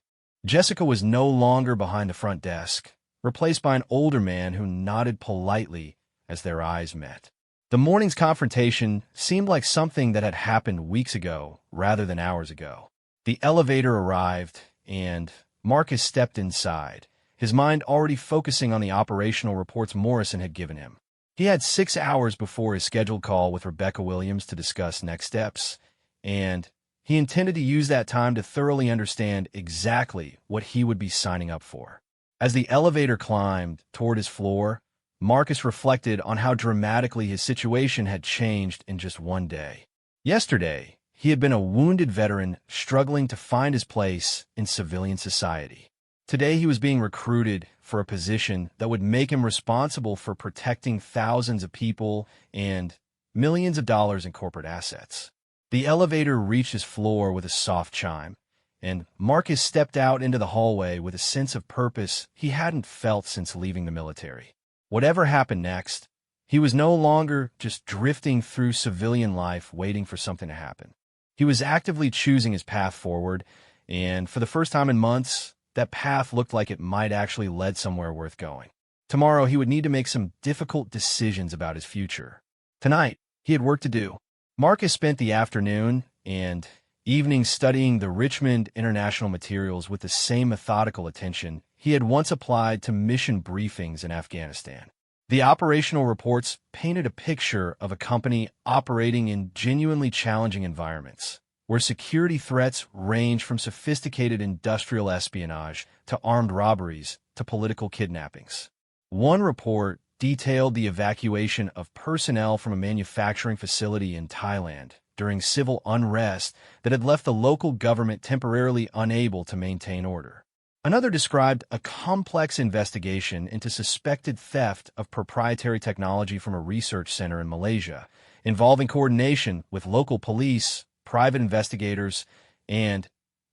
Jessica was no longer behind the front desk, replaced by an older man who nodded politely as their eyes met. The morning's confrontation seemed like something that had happened weeks ago rather than hours ago. The elevator arrived, and Marcus stepped inside, his mind already focusing on the operational reports Morrison had given him. He had 6 hours before his scheduled call with Rebecca Williams to discuss next steps, and he intended to use that time to thoroughly understand exactly what he would be signing up for. As the elevator climbed toward his floor, Marcus reflected on how dramatically his situation had changed in just one day. Yesterday, he had been a wounded veteran struggling to find his place in civilian society. Today, he was being recruited for a position that would make him responsible for protecting thousands of people and millions of dollars in corporate assets. The elevator reached his floor with a soft chime, and Marcus stepped out into the hallway with a sense of purpose he hadn't felt since leaving the military. Whatever happened next, he was no longer just drifting through civilian life waiting for something to happen. He was actively choosing his path forward, and for the first time in months, that path looked like it might actually lead somewhere worth going. Tomorrow, he would need to make some difficult decisions about his future. Tonight, he had work to do. Marcus spent the afternoon and evening studying the Richmond International materials with the same methodical attention he had once applied to mission briefings in Afghanistan. The operational reports painted a picture of a company operating in genuinely challenging environments, where security threats range from sophisticated industrial espionage to armed robberies to political kidnappings. One report detailed the evacuation of personnel from a manufacturing facility in Thailand during civil unrest that had left the local government temporarily unable to maintain order. Another described a complex investigation into suspected theft of proprietary technology from a research center in Malaysia, involving coordination with local police, private investigators, and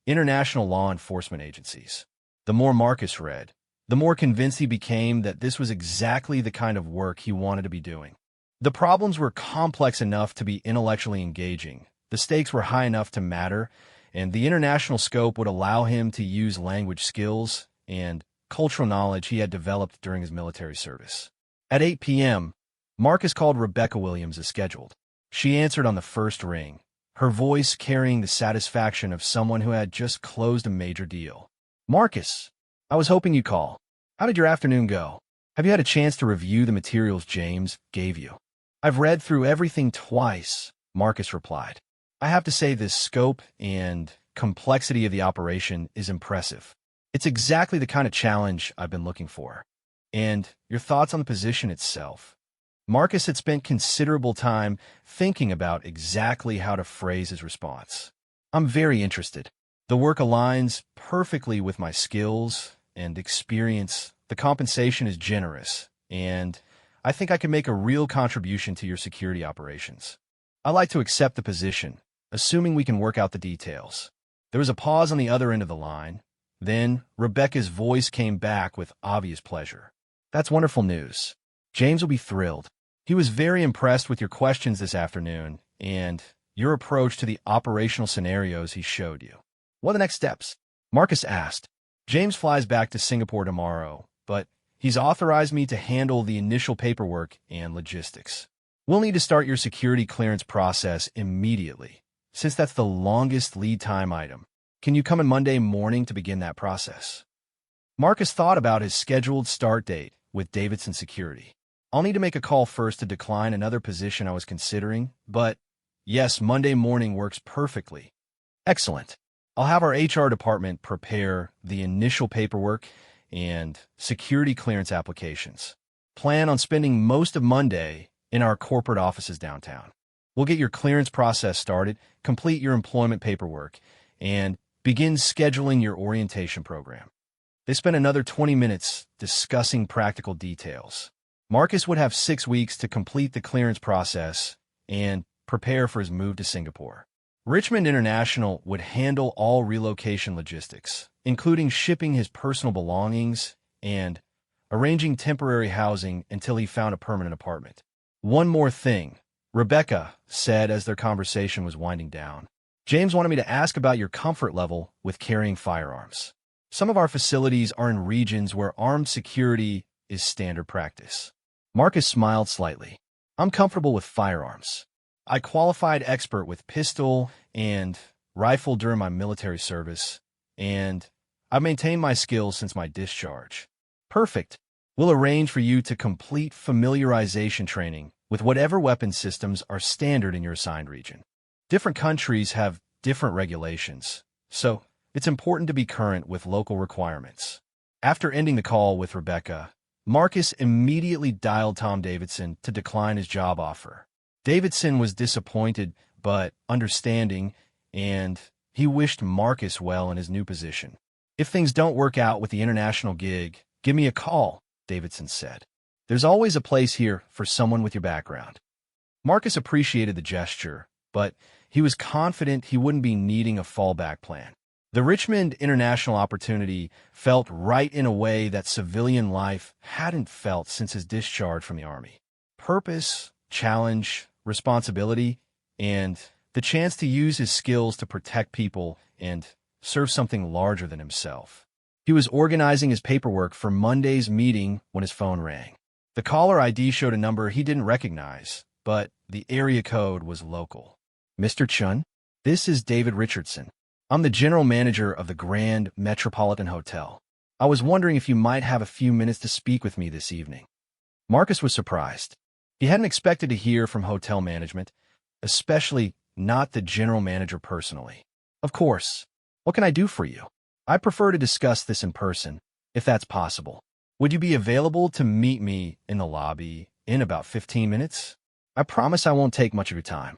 international law enforcement agencies. The more Marcus read, the more convinced he became that this was exactly the kind of work he wanted to be doing. The problems were complex enough to be intellectually engaging, the stakes were high enough to matter, and the international scope would allow him to use language skills and cultural knowledge he had developed during his military service. At 8 p.m., Marcus called Rebecca Williams as scheduled. She answered on the first ring, her voice carrying the satisfaction of someone who had just closed a major deal. "Marcus, I was hoping you'd call. How did your afternoon go? Have you had a chance to review the materials James gave you?" "I've read through everything twice," Marcus replied. "I have to say this scope and complexity of the operation is impressive. It's exactly the kind of challenge I've been looking for. And your thoughts on the position itself?" Marcus had spent considerable time thinking about exactly how to phrase his response. "I'm very interested. The work aligns perfectly with my skills and experience. The compensation is generous, and I think I can make a real contribution to your security operations. I'd like to accept the position, assuming we can work out the details." There was a pause on the other end of the line. Then Rebecca's voice came back with obvious pleasure. "That's wonderful news. James will be thrilled. He was very impressed with your questions this afternoon and your approach to the operational scenarios he showed you." "What are the next steps?" Marcus asked. "James flies back to Singapore tomorrow, but He's authorized me to handle the initial paperwork and logistics. We'll need to start your security clearance process immediately, since that's the longest lead time item. Can you come in Monday morning to begin that process? Marcus thought about his scheduled start date with Davidson Security. I'll need to make a call first to decline another position I was considering, but yes, Monday morning works perfectly. Excellent. I'll have our HR department prepare the initial paperwork and security clearance applications. Plan on spending most of Monday in our corporate offices downtown. We'll get your clearance process started, complete your employment paperwork, and begin scheduling your orientation program. They spent another 20 minutes discussing practical details. Marcus would have 6 weeks to complete the clearance process and prepare for his move to Singapore. Richmond International would handle all relocation logistics, including shipping his personal belongings and arranging temporary housing until he found a permanent apartment. One more thing, Rebecca said as their conversation was winding down. James wanted me to ask about your comfort level with carrying firearms. Some of our facilities are in regions where armed security is standard practice. Marcus smiled slightly. I'm comfortable with firearms. I qualified expert with pistol and rifle during my military service, and I've maintained my skills since my discharge. Perfect. We'll arrange for you to complete familiarization training with whatever weapon systems are standard in your assigned region. Different countries have different regulations, so it's important to be current with local requirements. After ending the call with Rebecca, Marcus immediately dialed Tom Davidson to decline his job offer. Davidson was disappointed but understanding, and he wished Marcus well in his new position. If things don't work out with the international gig, give me a call, Davidson said. There's always a place here for someone with your background. Marcus appreciated the gesture, but he was confident he wouldn't be needing a fallback plan. The Richmond International opportunity felt right in a way that civilian life hadn't felt since his discharge from the Army. Purpose, challenge, responsibility, and the chance to use his skills to protect people and serve something larger than himself. He was organizing his paperwork for Monday's meeting when his phone rang. The caller ID showed a number he didn't recognize, but the area code was local. Mr. Chun, this is David Richardson. I'm the general manager of the Grand Metropolitan Hotel. I was wondering if you might have a few minutes to speak with me this evening. Marcus was surprised. He hadn't expected to hear from hotel management, especially not the general manager personally. Of course. What can I do for you? I prefer to discuss this in person, if that's possible. Would you be available to meet me in the lobby in about 15 minutes? I promise I won't take much of your time.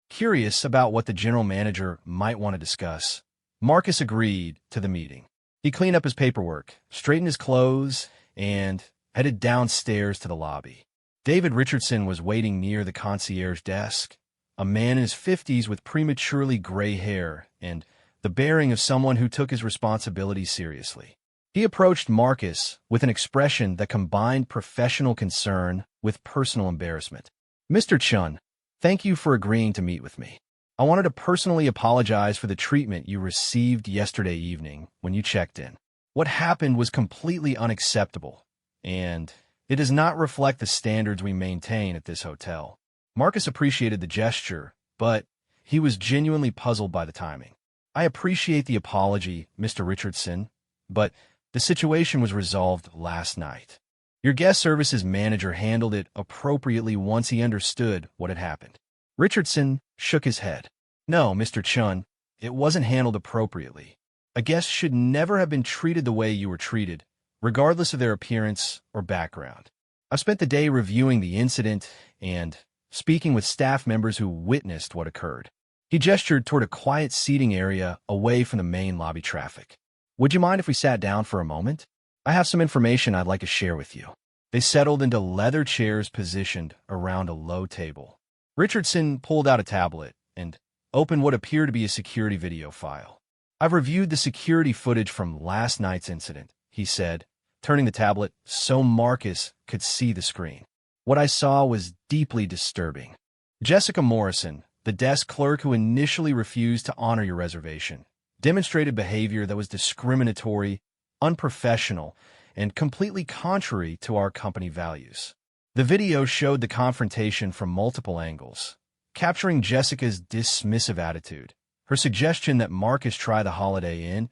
Curious about what the general manager might want to discuss, Marcus agreed to the meeting. He cleaned up his paperwork, straightened his clothes, and headed downstairs to the lobby. David Richardson was waiting near the concierge desk, a man in his 50s with prematurely gray hair and the bearing of someone who took his responsibilities seriously. He approached Marcus with an expression that combined professional concern with personal embarrassment. Mr. Chun, thank you for agreeing to meet with me. I wanted to personally apologize for the treatment you received yesterday evening when you checked in. What happened was completely unacceptable, and it does not reflect the standards we maintain at this hotel. Marcus appreciated the gesture, but he was genuinely puzzled by the timing. I appreciate the apology, Mr. Richardson, but the situation was resolved last night. Your guest services manager handled it appropriately once he understood what had happened. Richardson shook his head. No, Mr. Chun, it wasn't handled appropriately. A guest should never have been treated the way you were treated, regardless of their appearance or background. I've spent the day reviewing the incident and speaking with staff members who witnessed what occurred. He gestured toward a quiet seating area away from the main lobby traffic. Would you mind if we sat down for a moment? I have some information I'd like to share with you. They settled into leather chairs positioned around a low table. Richardson pulled out a tablet and opened what appeared to be a security video file. I've reviewed the security footage from last night's incident, he said, turning the tablet so Marcus could see the screen. What I saw was deeply disturbing. Jessica Morrison, the desk clerk who initially refused to honor your reservation, demonstrated behavior that was discriminatory, unprofessional, and completely contrary to our company values. The video showed the confrontation from multiple angles, capturing Jessica's dismissive attitude, her suggestion that Marcus try the Holiday Inn,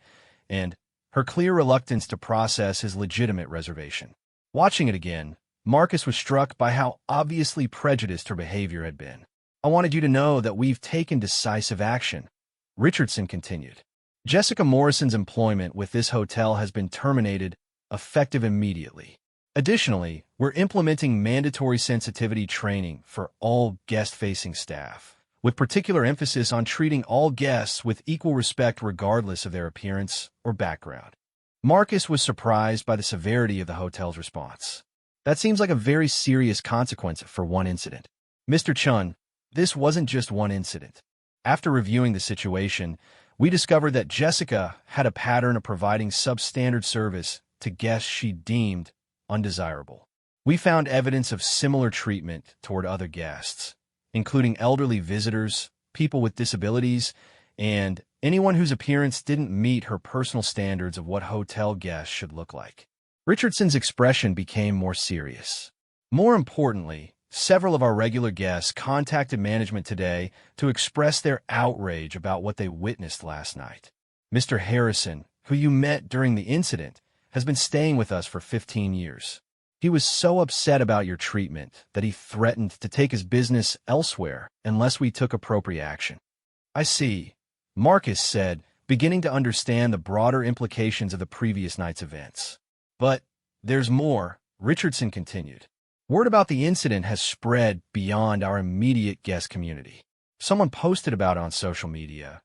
and her clear reluctance to process his legitimate reservation. Watching it again, Marcus was struck by how obviously prejudiced her behavior had been. "I wanted you to know that we've taken decisive action," Richardson continued. "Jessica Morrison's employment with this hotel has been terminated, effective immediately. Additionally, we're implementing mandatory sensitivity training for all guest-facing staff, with particular emphasis on treating all guests with equal respect regardless of their appearance or background." Marcus was surprised by the severity of the hotel's response. "That seems like a very serious consequence for one incident." "Mr. Chun, this wasn't just one incident. After reviewing the situation, we discovered that Jessica had a pattern of providing substandard service to guests she deemed undesirable. We found evidence of similar treatment toward other guests, including elderly visitors, people with disabilities, and anyone whose appearance didn't meet her personal standards of what hotel guests should look like." Richardson's expression became more serious. "More importantly, several of our regular guests contacted management today to express their outrage about what they witnessed last night. Mr. Harrison, who you met during the incident, has been staying with us for 15 years. He was so upset about your treatment that he threatened to take his business elsewhere unless we took appropriate action." "I see," Marcus said, beginning to understand the broader implications of the previous night's events. "But there's more," Richardson continued. "Word about the incident has spread beyond our immediate guest community. Someone posted about it on social media,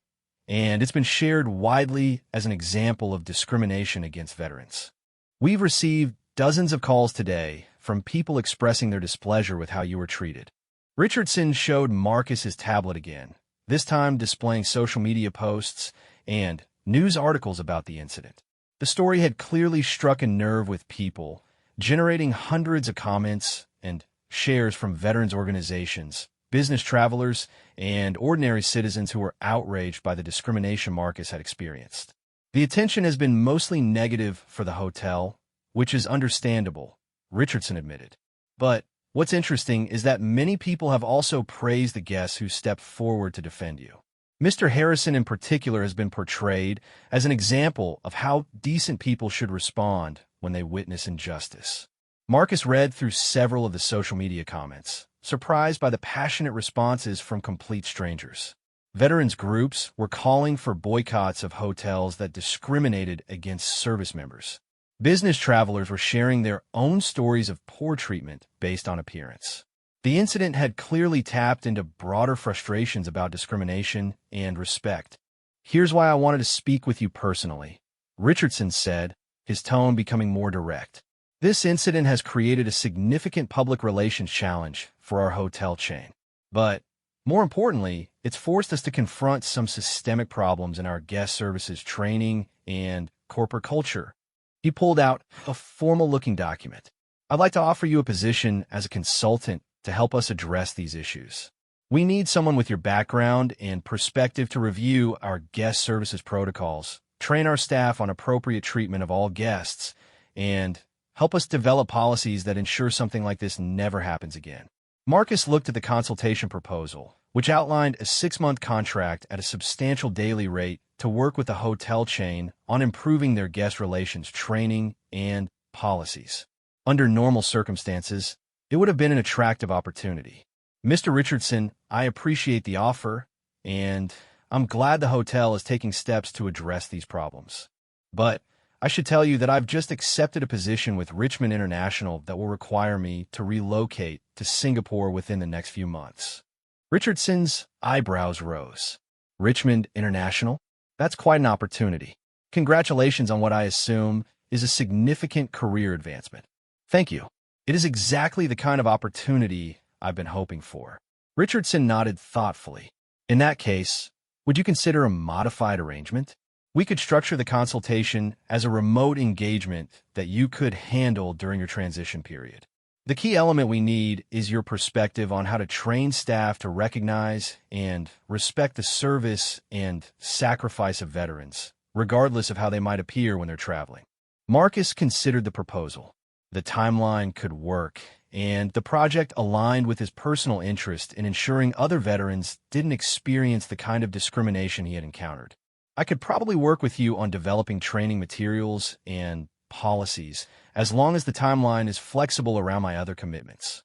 and it's been shared widely as an example of discrimination against veterans. We've received dozens of calls today from people expressing their displeasure with how you were treated." Richardson showed Marcus his tablet again, this time displaying social media posts and news articles about the incident. The story had clearly struck a nerve with people, generating hundreds of comments and shares from veterans organizations, business travelers, and ordinary citizens who were outraged by the discrimination Marcus had experienced. "The attention has been mostly negative for the hotel, which is understandable," Richardson admitted. "But what's interesting is that many people have also praised the guests who stepped forward to defend you. Mr. Harrison in particular has been portrayed as an example of how decent people should respond when they witness injustice." Marcus read through several of the social media comments, surprised by the passionate responses from complete strangers. Veterans groups were calling for boycotts of hotels that discriminated against service members. Business travelers were sharing their own stories of poor treatment based on appearance. The incident had clearly tapped into broader frustrations about discrimination and respect. "Here's why I wanted to speak with you personally," Richardson said, his tone becoming more direct. "This incident has created a significant public relations challenge for our hotel chain. But, more importantly, it's forced us to confront some systemic problems in our guest services training and corporate culture." He pulled out a formal-looking document. "I'd like to offer you a position as a consultant to help us address these issues. We need someone with your background and perspective to review our guest services protocols, train our staff on appropriate treatment of all guests, and help us develop policies that ensure something like this never happens again." Marcus looked at the consultation proposal, which outlined a 6-month contract at a substantial daily rate to work with the hotel chain on improving their guest relations training and policies. Under normal circumstances, it would have been an attractive opportunity. "Mr. Richardson, I appreciate the offer, and I'm glad the hotel is taking steps to address these problems. But I should tell you that I've just accepted a position with Richmond International that will require me to relocate to Singapore within the next few months." Richardson's eyebrows rose. "Richmond International? That's quite an opportunity. Congratulations on what I assume is a significant career advancement." "Thank you. It is exactly the kind of opportunity I've been hoping for." Richardson nodded thoughtfully. "In that case, would you consider a modified arrangement? We could structure the consultation as a remote engagement that you could handle during your transition period. The key element we need is your perspective on how to train staff to recognize and respect the service and sacrifice of veterans, regardless of how they might appear when they're traveling." Marcus considered the proposal. The timeline could work, and the project aligned with his personal interest in ensuring other veterans didn't experience the kind of discrimination he had encountered. I could probably work with you on developing training materials and policies, as long as the timeline is flexible around my other commitments.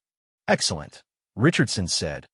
Excellent, Richardson said,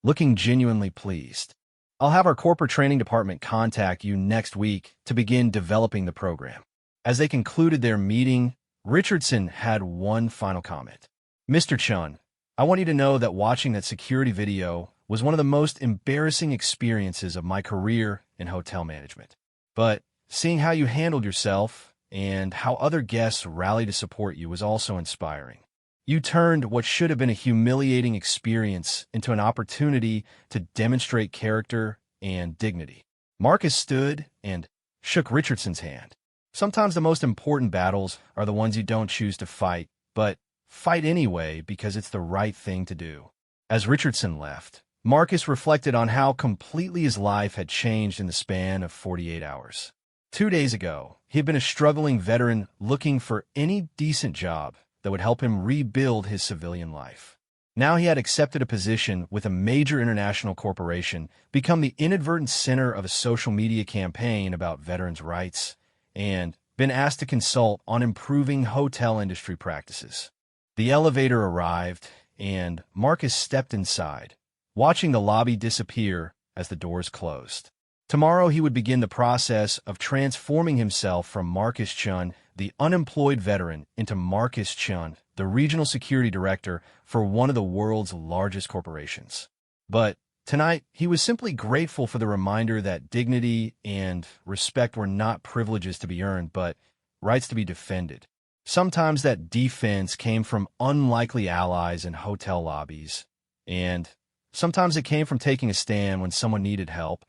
looking genuinely pleased. I'll have our corporate training department contact you next week to begin developing the program. As they concluded their meeting, Richardson had one final comment. Mr. Chun, I want you to know that watching that security video was one of the most embarrassing experiences of my career in hotel management. But seeing how you handled yourself and how other guests rallied to support you was also inspiring. You turned what should have been a humiliating experience into an opportunity to demonstrate character and dignity. Marcus stood and shook Richardson's hand. Sometimes the most important battles are the ones you don't choose to fight, but fight anyway because it's the right thing to do. As Richardson left, Marcus reflected on how completely his life had changed in the span of 48 hours. 2 days ago, he had been a struggling veteran looking for any decent job that would help him rebuild his civilian life. Now he had accepted a position with a major international corporation, become the inadvertent center of a social media campaign about veterans' rights, and been asked to consult on improving hotel industry practices. The elevator arrived, and Marcus stepped inside, watching the lobby disappear as the doors closed. Tomorrow he would begin the process of transforming himself from Marcus Chun, the unemployed veteran, into Marcus Chun, the regional security director for one of the world's largest corporations. But tonight, he was simply grateful for the reminder that dignity and respect were not privileges to be earned, but rights to be defended. Sometimes that defense came from unlikely allies in hotel lobbies, and sometimes it came from taking a stand when someone needed help,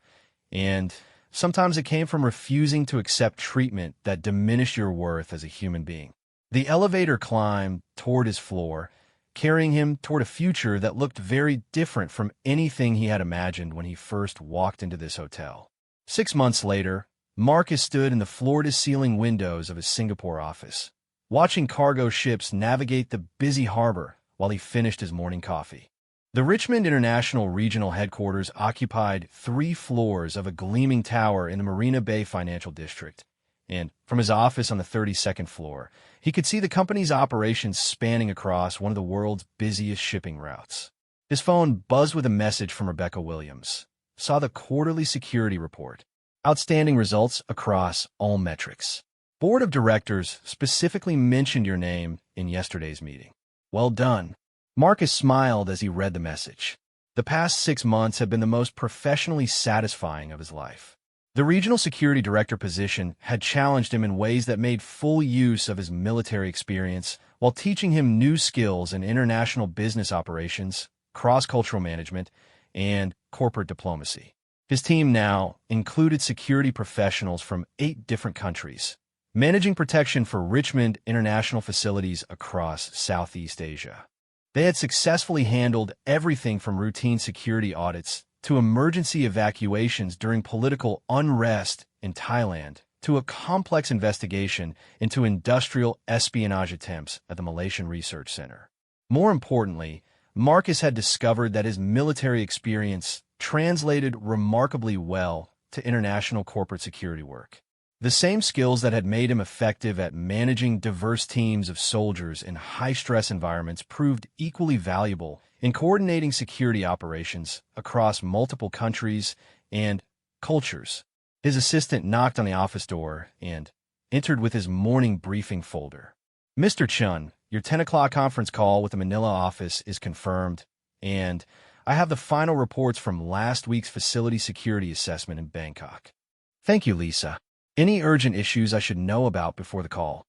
and sometimes it came from refusing to accept treatment that diminished your worth as a human being. The elevator climbed toward his floor, carrying him toward a future that looked very different from anything he had imagined when he first walked into this hotel. 6 months later, Marcus stood in the floor-to-ceiling windows of his Singapore office, watching cargo ships navigate the busy harbor while he finished his morning coffee. The Richmond International Regional Headquarters occupied 3 floors of a gleaming tower in the Marina Bay Financial District, and from his office on the 32nd floor, he could see the company's operations spanning across one of the world's busiest shipping routes. His phone buzzed with a message from Rebecca Williams. Saw the quarterly security report. Outstanding results across all metrics. Board of Directors specifically mentioned your name in yesterday's meeting. Well done. Marcus smiled as he read the message. The past 6 months have been the most professionally satisfying of his life. The regional security director position had challenged him in ways that made full use of his military experience while teaching him new skills in international business operations, cross-cultural management, and corporate diplomacy. His team now included security professionals from 8 different countries, managing protection for Richmond international facilities across Southeast Asia. They had successfully handled everything from routine security audits to emergency evacuations during political unrest in Thailand to a complex investigation into industrial espionage attempts at the Malaysian Research Center. More importantly, Marcus had discovered that his military experience translated remarkably well to international corporate security work. The same skills that had made him effective at managing diverse teams of soldiers in high-stress environments proved equally valuable in coordinating security operations across multiple countries and cultures. His assistant knocked on the office door and entered with his morning briefing folder. Mr. Chun, your 10 o'clock conference call with the Manila office is confirmed, and I have the final reports from last week's facility security assessment in Bangkok. Thank you, Lisa. Any urgent issues I should know about before the call?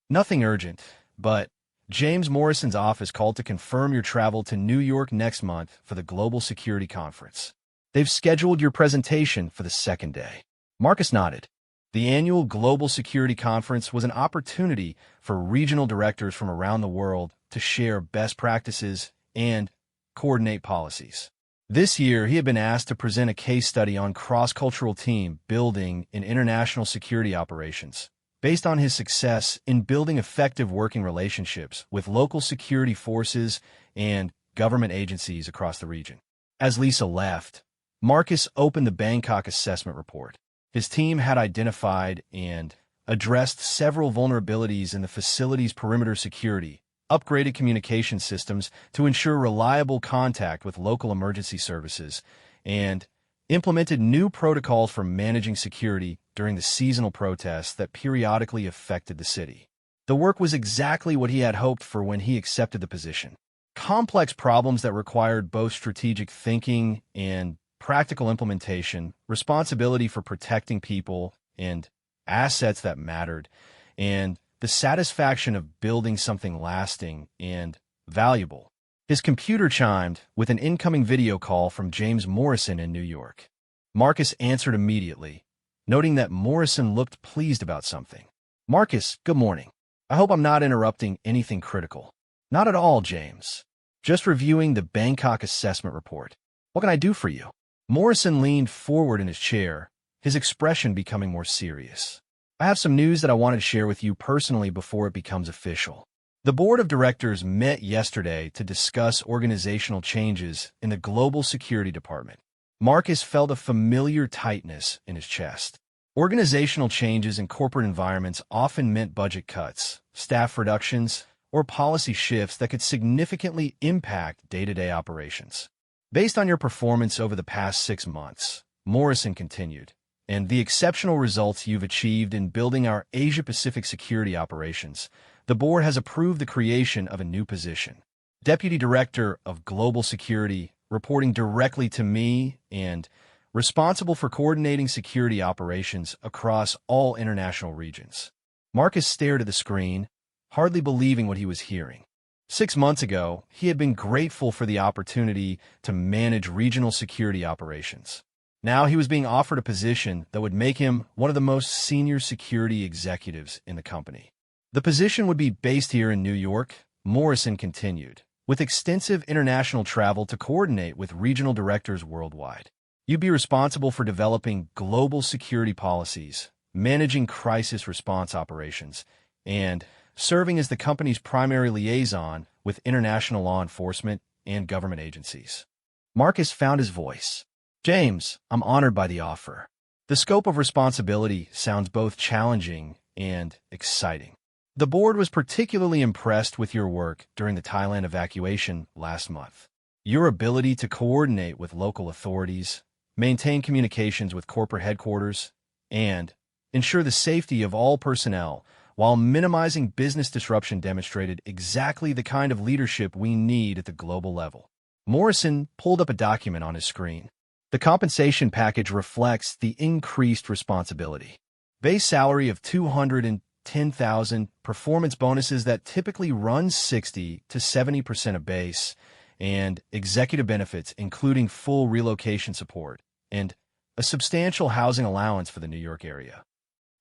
Nothing urgent, but James Morrison's office called to confirm your travel to New York next month for the Global Security Conference. They've scheduled your presentation for the 2nd day. Marcus nodded. The annual Global Security Conference was an opportunity for regional directors from around the world to share best practices and coordinate policies. This year, he had been asked to present a case study on cross-cultural team building in international security operations, based on his success in building effective working relationships with local security forces and government agencies across the region. As Lisa left, Marcus opened the Bangkok assessment report. His team had identified and addressed several vulnerabilities in the facility's perimeter security, upgraded communication systems to ensure reliable contact with local emergency services, and implemented new protocols for managing security during the seasonal protests that periodically affected the city. The work was exactly what he had hoped for when he accepted the position. Complex problems that required both strategic thinking and practical implementation, responsibility for protecting people and assets that mattered, and the satisfaction of building something lasting and valuable. His computer chimed with an incoming video call from James Morrison in New York. Marcus answered immediately, noting that Morrison looked pleased about something. "Marcus, good morning. I hope I'm not interrupting anything critical." "Not at all, James. Just reviewing the Bangkok assessment report. What can I do for you?" Morrison leaned forward in his chair, his expression becoming more serious. "I have some news that I wanted to share with you personally before it becomes official." The board of directors met yesterday to discuss organizational changes in the Global Security Department. Marcus felt a familiar tightness in his chest. Organizational changes in corporate environments often meant budget cuts, staff reductions, or policy shifts that could significantly impact day-to-day operations. "Based on your performance over the past 6 months," Morrison continued, "and the exceptional results you've achieved in building our Asia-Pacific security operations, the board has approved the creation of a new position, Deputy Director of Global Security, reporting directly to me and responsible for coordinating security operations across all international regions." Marcus stared at the screen, hardly believing what he was hearing. 6 months ago, he had been grateful for the opportunity to manage regional security operations. Now he was being offered a position that would make him one of the most senior security executives in the company. "The position would be based here in New York," Morrison continued, "with extensive international travel to coordinate with regional directors worldwide. You'd be responsible for developing global security policies, managing crisis response operations, and serving as the company's primary liaison with international law enforcement and government agencies." Marcus found his voice. "James, I'm honored by the offer. The scope of responsibility sounds both challenging and exciting. The board was particularly impressed with your work during the Thailand evacuation last month. Your ability to coordinate with local authorities, maintain communications with corporate headquarters, and ensure the safety of all personnel while minimizing business disruption demonstrated exactly the kind of leadership we need at the global level." Morrison pulled up a document on his screen. The compensation package reflects the increased responsibility. Base salary of $210,000, performance bonuses that typically run 60 to 70% of base, and executive benefits including full relocation support and a substantial housing allowance for the New York area.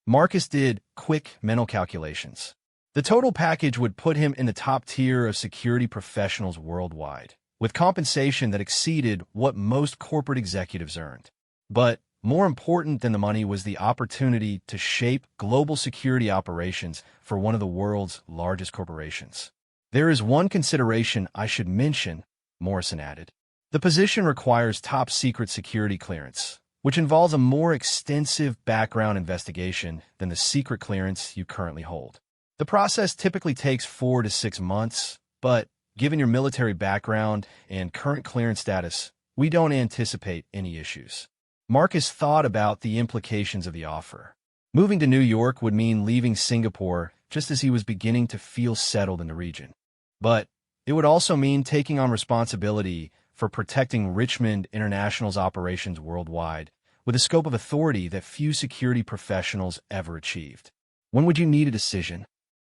Marcus did quick mental calculations. The total package would put him in the top tier of security professionals worldwide, with compensation that exceeded what most corporate executives earned. But more important than the money was the opportunity to shape global security operations for one of the world's largest corporations. "There is one consideration I should mention," Morrison added. "The position requires top-secret security clearance, which involves a more extensive background investigation than the secret clearance you currently hold. The process typically takes 4 to 6 months, but given your military background and current clearance status, we don't anticipate any issues." Marcus thought about the implications of the offer. Moving to New York would mean leaving Singapore just as he was beginning to feel settled in the region. But it would also mean taking on responsibility for protecting Richmond International's operations worldwide, with a scope of authority that few security professionals ever achieved. "When would you need a decision?"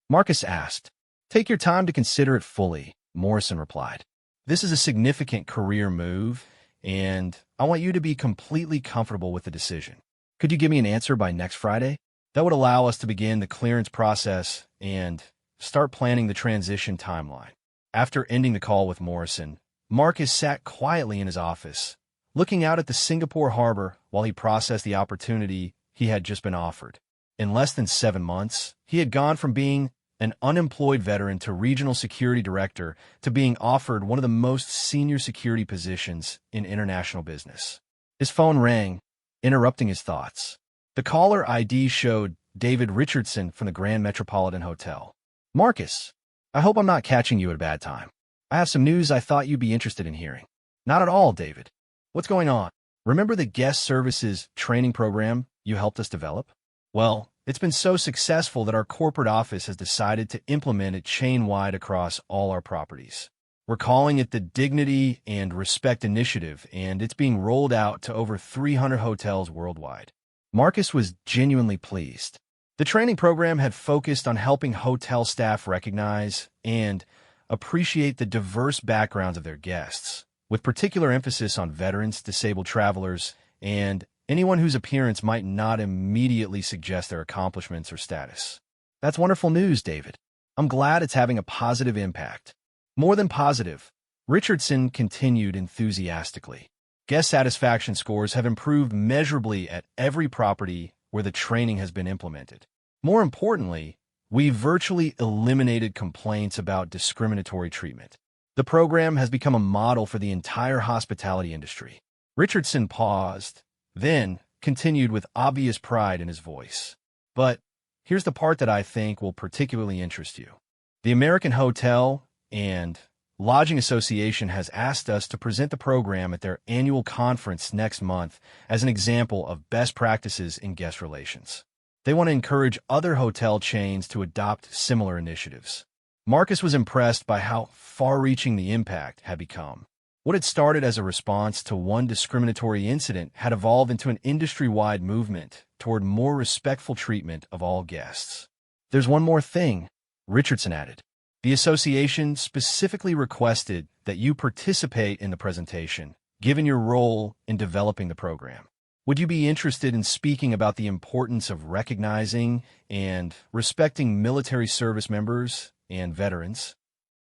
Marcus asked. "Take your time to consider it fully," Morrison replied. "This is a significant career move, and I want you to be completely comfortable with the decision. Could you give me an answer by next Friday? That would allow us to begin the clearance process and start planning the transition timeline." After ending the call with Morrison, Marcus sat quietly in his office, looking out at the Singapore harbor while he processed the opportunity he had just been offered. In less than 7 months, he had gone from being an unemployed veteran to regional security director to being offered one of the most senior security positions in international business. His phone rang, interrupting his thoughts. The caller ID showed David Richardson from the Grand Metropolitan Hotel. "Marcus, I hope I'm not catching you at a bad time. I have some news I thought you'd be interested in hearing." "Not at all, David. What's going on?" "Remember the guest services training program you helped us develop? Well, it's been so successful that our corporate office has decided to implement it chain-wide across all our properties. We're calling it the Dignity and Respect Initiative, and it's being rolled out to over 300 hotels worldwide." Marcus was genuinely pleased. The training program had focused on helping hotel staff recognize and appreciate the diverse backgrounds of their guests, with particular emphasis on veterans, disabled travelers, and anyone whose appearance might not immediately suggest their accomplishments or status. "That's wonderful news, David. I'm glad it's having a positive impact." "More than positive," Richardson continued enthusiastically. "Guest satisfaction scores have improved measurably at every property where the training has been implemented. More importantly, we've virtually eliminated complaints about discriminatory treatment. The program has become a model for the entire hospitality industry." Richardson paused, then continued with obvious pride in his voice. "But here's the part that I think will particularly interest you. The American Hotel and Lodging Association has asked us to present the program at their annual conference next month as an example of best practices in guest relations. They want to encourage other hotel chains to adopt similar initiatives." Marcus was impressed by how far-reaching the impact had become. What had started as a response to one discriminatory incident had evolved into an industry-wide movement toward more respectful treatment of all guests. "There's one more thing," Richardson added. "The association specifically requested that you participate in the presentation, given your role in developing the program. Would you be interested in speaking about the importance of recognizing and respecting military service members and veterans?"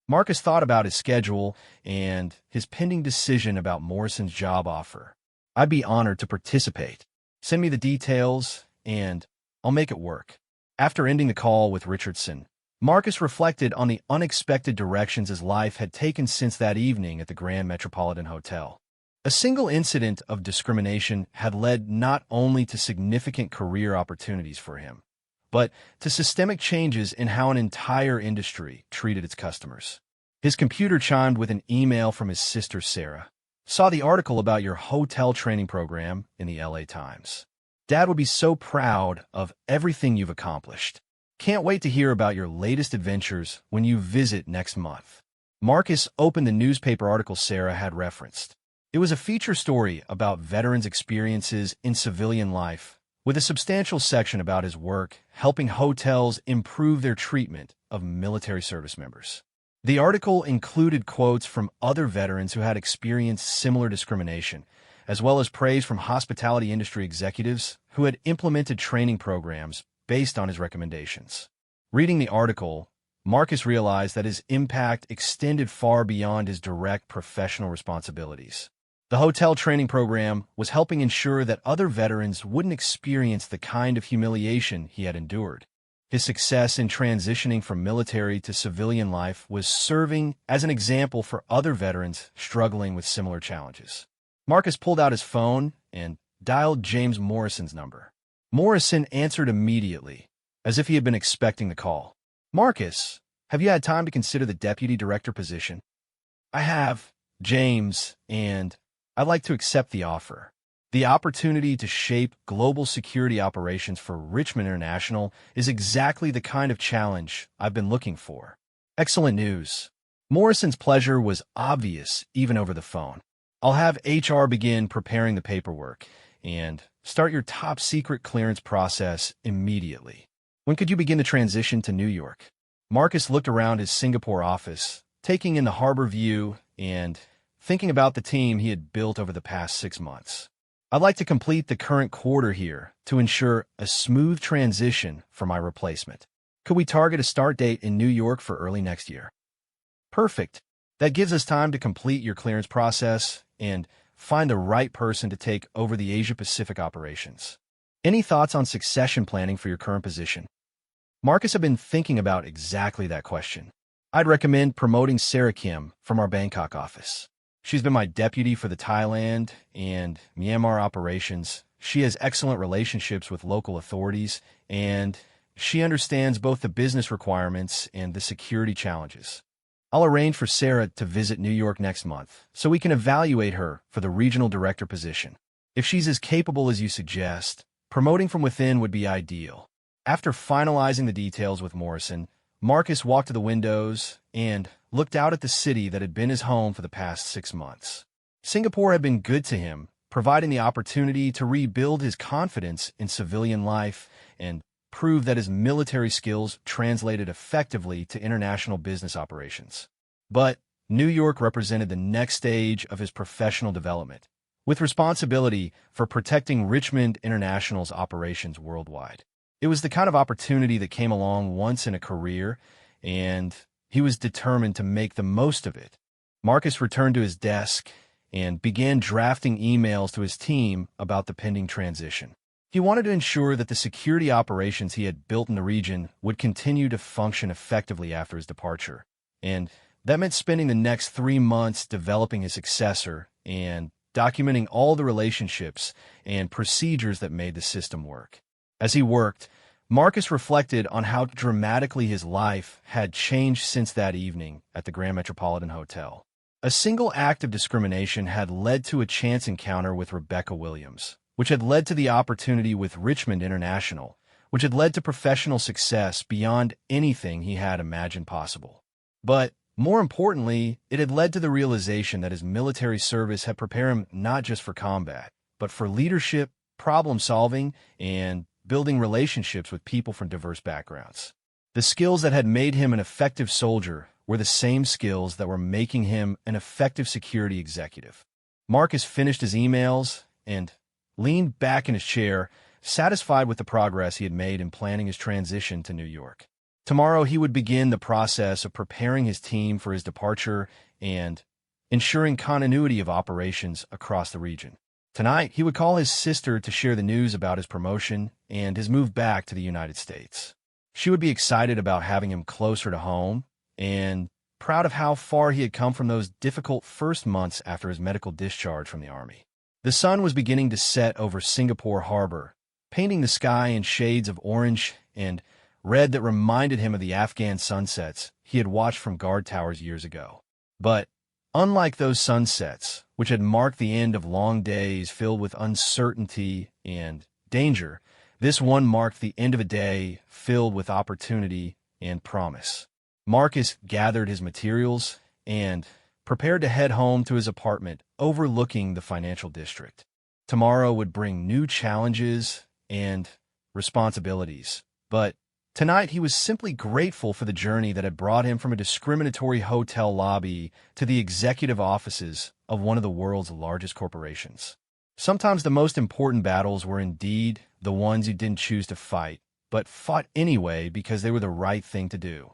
Marcus thought about his schedule and his pending decision about Morrison's job offer. "I'd be honored to participate. Send me the details, and I'll make it work." After ending the call with Richardson, Marcus reflected on the unexpected directions his life had taken since that evening at the Grand Metropolitan Hotel. A single incident of discrimination had led not only to significant career opportunities for him, but to systemic changes in how an entire industry treated its customers. His computer chimed with an email from his sister Sarah. "Saw the article about your hotel training program in the LA Times. Dad would be so proud of everything you've accomplished. Can't wait to hear about your latest adventures when you visit next month." Marcus opened the newspaper article Sarah had referenced. It was a feature story about veterans' experiences in civilian life, with a substantial section about his work helping hotels improve their treatment of military service members. The article included quotes from other veterans who had experienced similar discrimination, as well as praise from hospitality industry executives who had implemented training programs based on his recommendations. Reading the article, Marcus realized that his impact extended far beyond his direct professional responsibilities. The hotel training program was helping ensure that other veterans wouldn't experience the kind of humiliation he had endured. His success in transitioning from military to civilian life was serving as an example for other veterans struggling with similar challenges. Marcus pulled out his phone and dialed James Morrison's number. Morrison answered immediately, as if he had been expecting the call. "Marcus, have you had time to consider the deputy director position?" "I have, James, and I'd like to accept the offer. The opportunity to shape global security operations for Richmond International is exactly the kind of challenge I've been looking for." "Excellent news." Morrison's pleasure was obvious even over the phone. "I'll have HR begin preparing the paperwork and start your top-secret clearance process immediately. When could you begin the transition to New York?" Marcus looked around his Singapore office, taking in the harbor view and thinking about the team he had built over the past 6 months. "I'd like to complete the current quarter here to ensure a smooth transition for my replacement. Could we target a start date in New York for early next year?" "Perfect. That gives us time to complete your clearance process and find the right person to take over the Asia-Pacific operations." Any thoughts on succession planning for your current position? Marcus had been thinking about exactly that question. I'd recommend promoting Sarah Kim from our Bangkok office. She's been my deputy for the Thailand and Myanmar operations. She has excellent relationships with local authorities, and she understands both the business requirements and the security challenges. I'll arrange for Sarah to visit New York next month so we can evaluate her for the regional director position. If she's as capable as you suggest, promoting from within would be ideal. After finalizing the details with Morrison, Marcus walked to the windows and looked out at the city that had been his home for the past 6 months. Singapore had been good to him, providing the opportunity to rebuild his confidence in civilian life and prove that his military skills translated effectively to international business operations. But New York represented the next stage of his professional development, with responsibility for protecting Richmond International's operations worldwide. It was the kind of opportunity that came along once in a career, and he was determined to make the most of it. Marcus returned to his desk and began drafting emails to his team about the pending transition. He wanted to ensure that the security operations he had built in the region would continue to function effectively after his departure, and that meant spending the next 3 months developing his successor and documenting all the relationships and procedures that made the system work. As he worked, Marcus reflected on how dramatically his life had changed since that evening at the Grand Metropolitan Hotel. A single act of discrimination had led to a chance encounter with Rebecca Williams, which had led to the opportunity with Richmond International, which had led to professional success beyond anything he had imagined possible. But more importantly, it had led to the realization that his military service had prepared him not just for combat, but for leadership, problem-solving, and building relationships with people from diverse backgrounds. The skills that had made him an effective soldier were the same skills that were making him an effective security executive. Marcus finished his emails and leaned back in his chair, satisfied with the progress he had made in planning his transition to New York. Tomorrow he would begin the process of preparing his team for his departure and ensuring continuity of operations across the region. Tonight, he would call his sister to share the news about his promotion and his move back to the United States. She would be excited about having him closer to home and proud of how far he had come from those difficult first months after his medical discharge from the Army. The sun was beginning to set over Singapore Harbor, painting the sky in shades of orange and red that reminded him of the Afghan sunsets he had watched from guard towers years ago. But unlike those sunsets, which had marked the end of long days filled with uncertainty and danger, this one marked the end of a day filled with opportunity and promise. Marcus gathered his materials and prepared to head home to his apartment overlooking the financial district. Tomorrow would bring new challenges and responsibilities, but tonight he was simply grateful for the journey that had brought him from a discriminatory hotel lobby to the executive offices of one of the world's largest corporations. Sometimes the most important battles were indeed the ones you didn't choose to fight, but fought anyway because they were the right thing to do.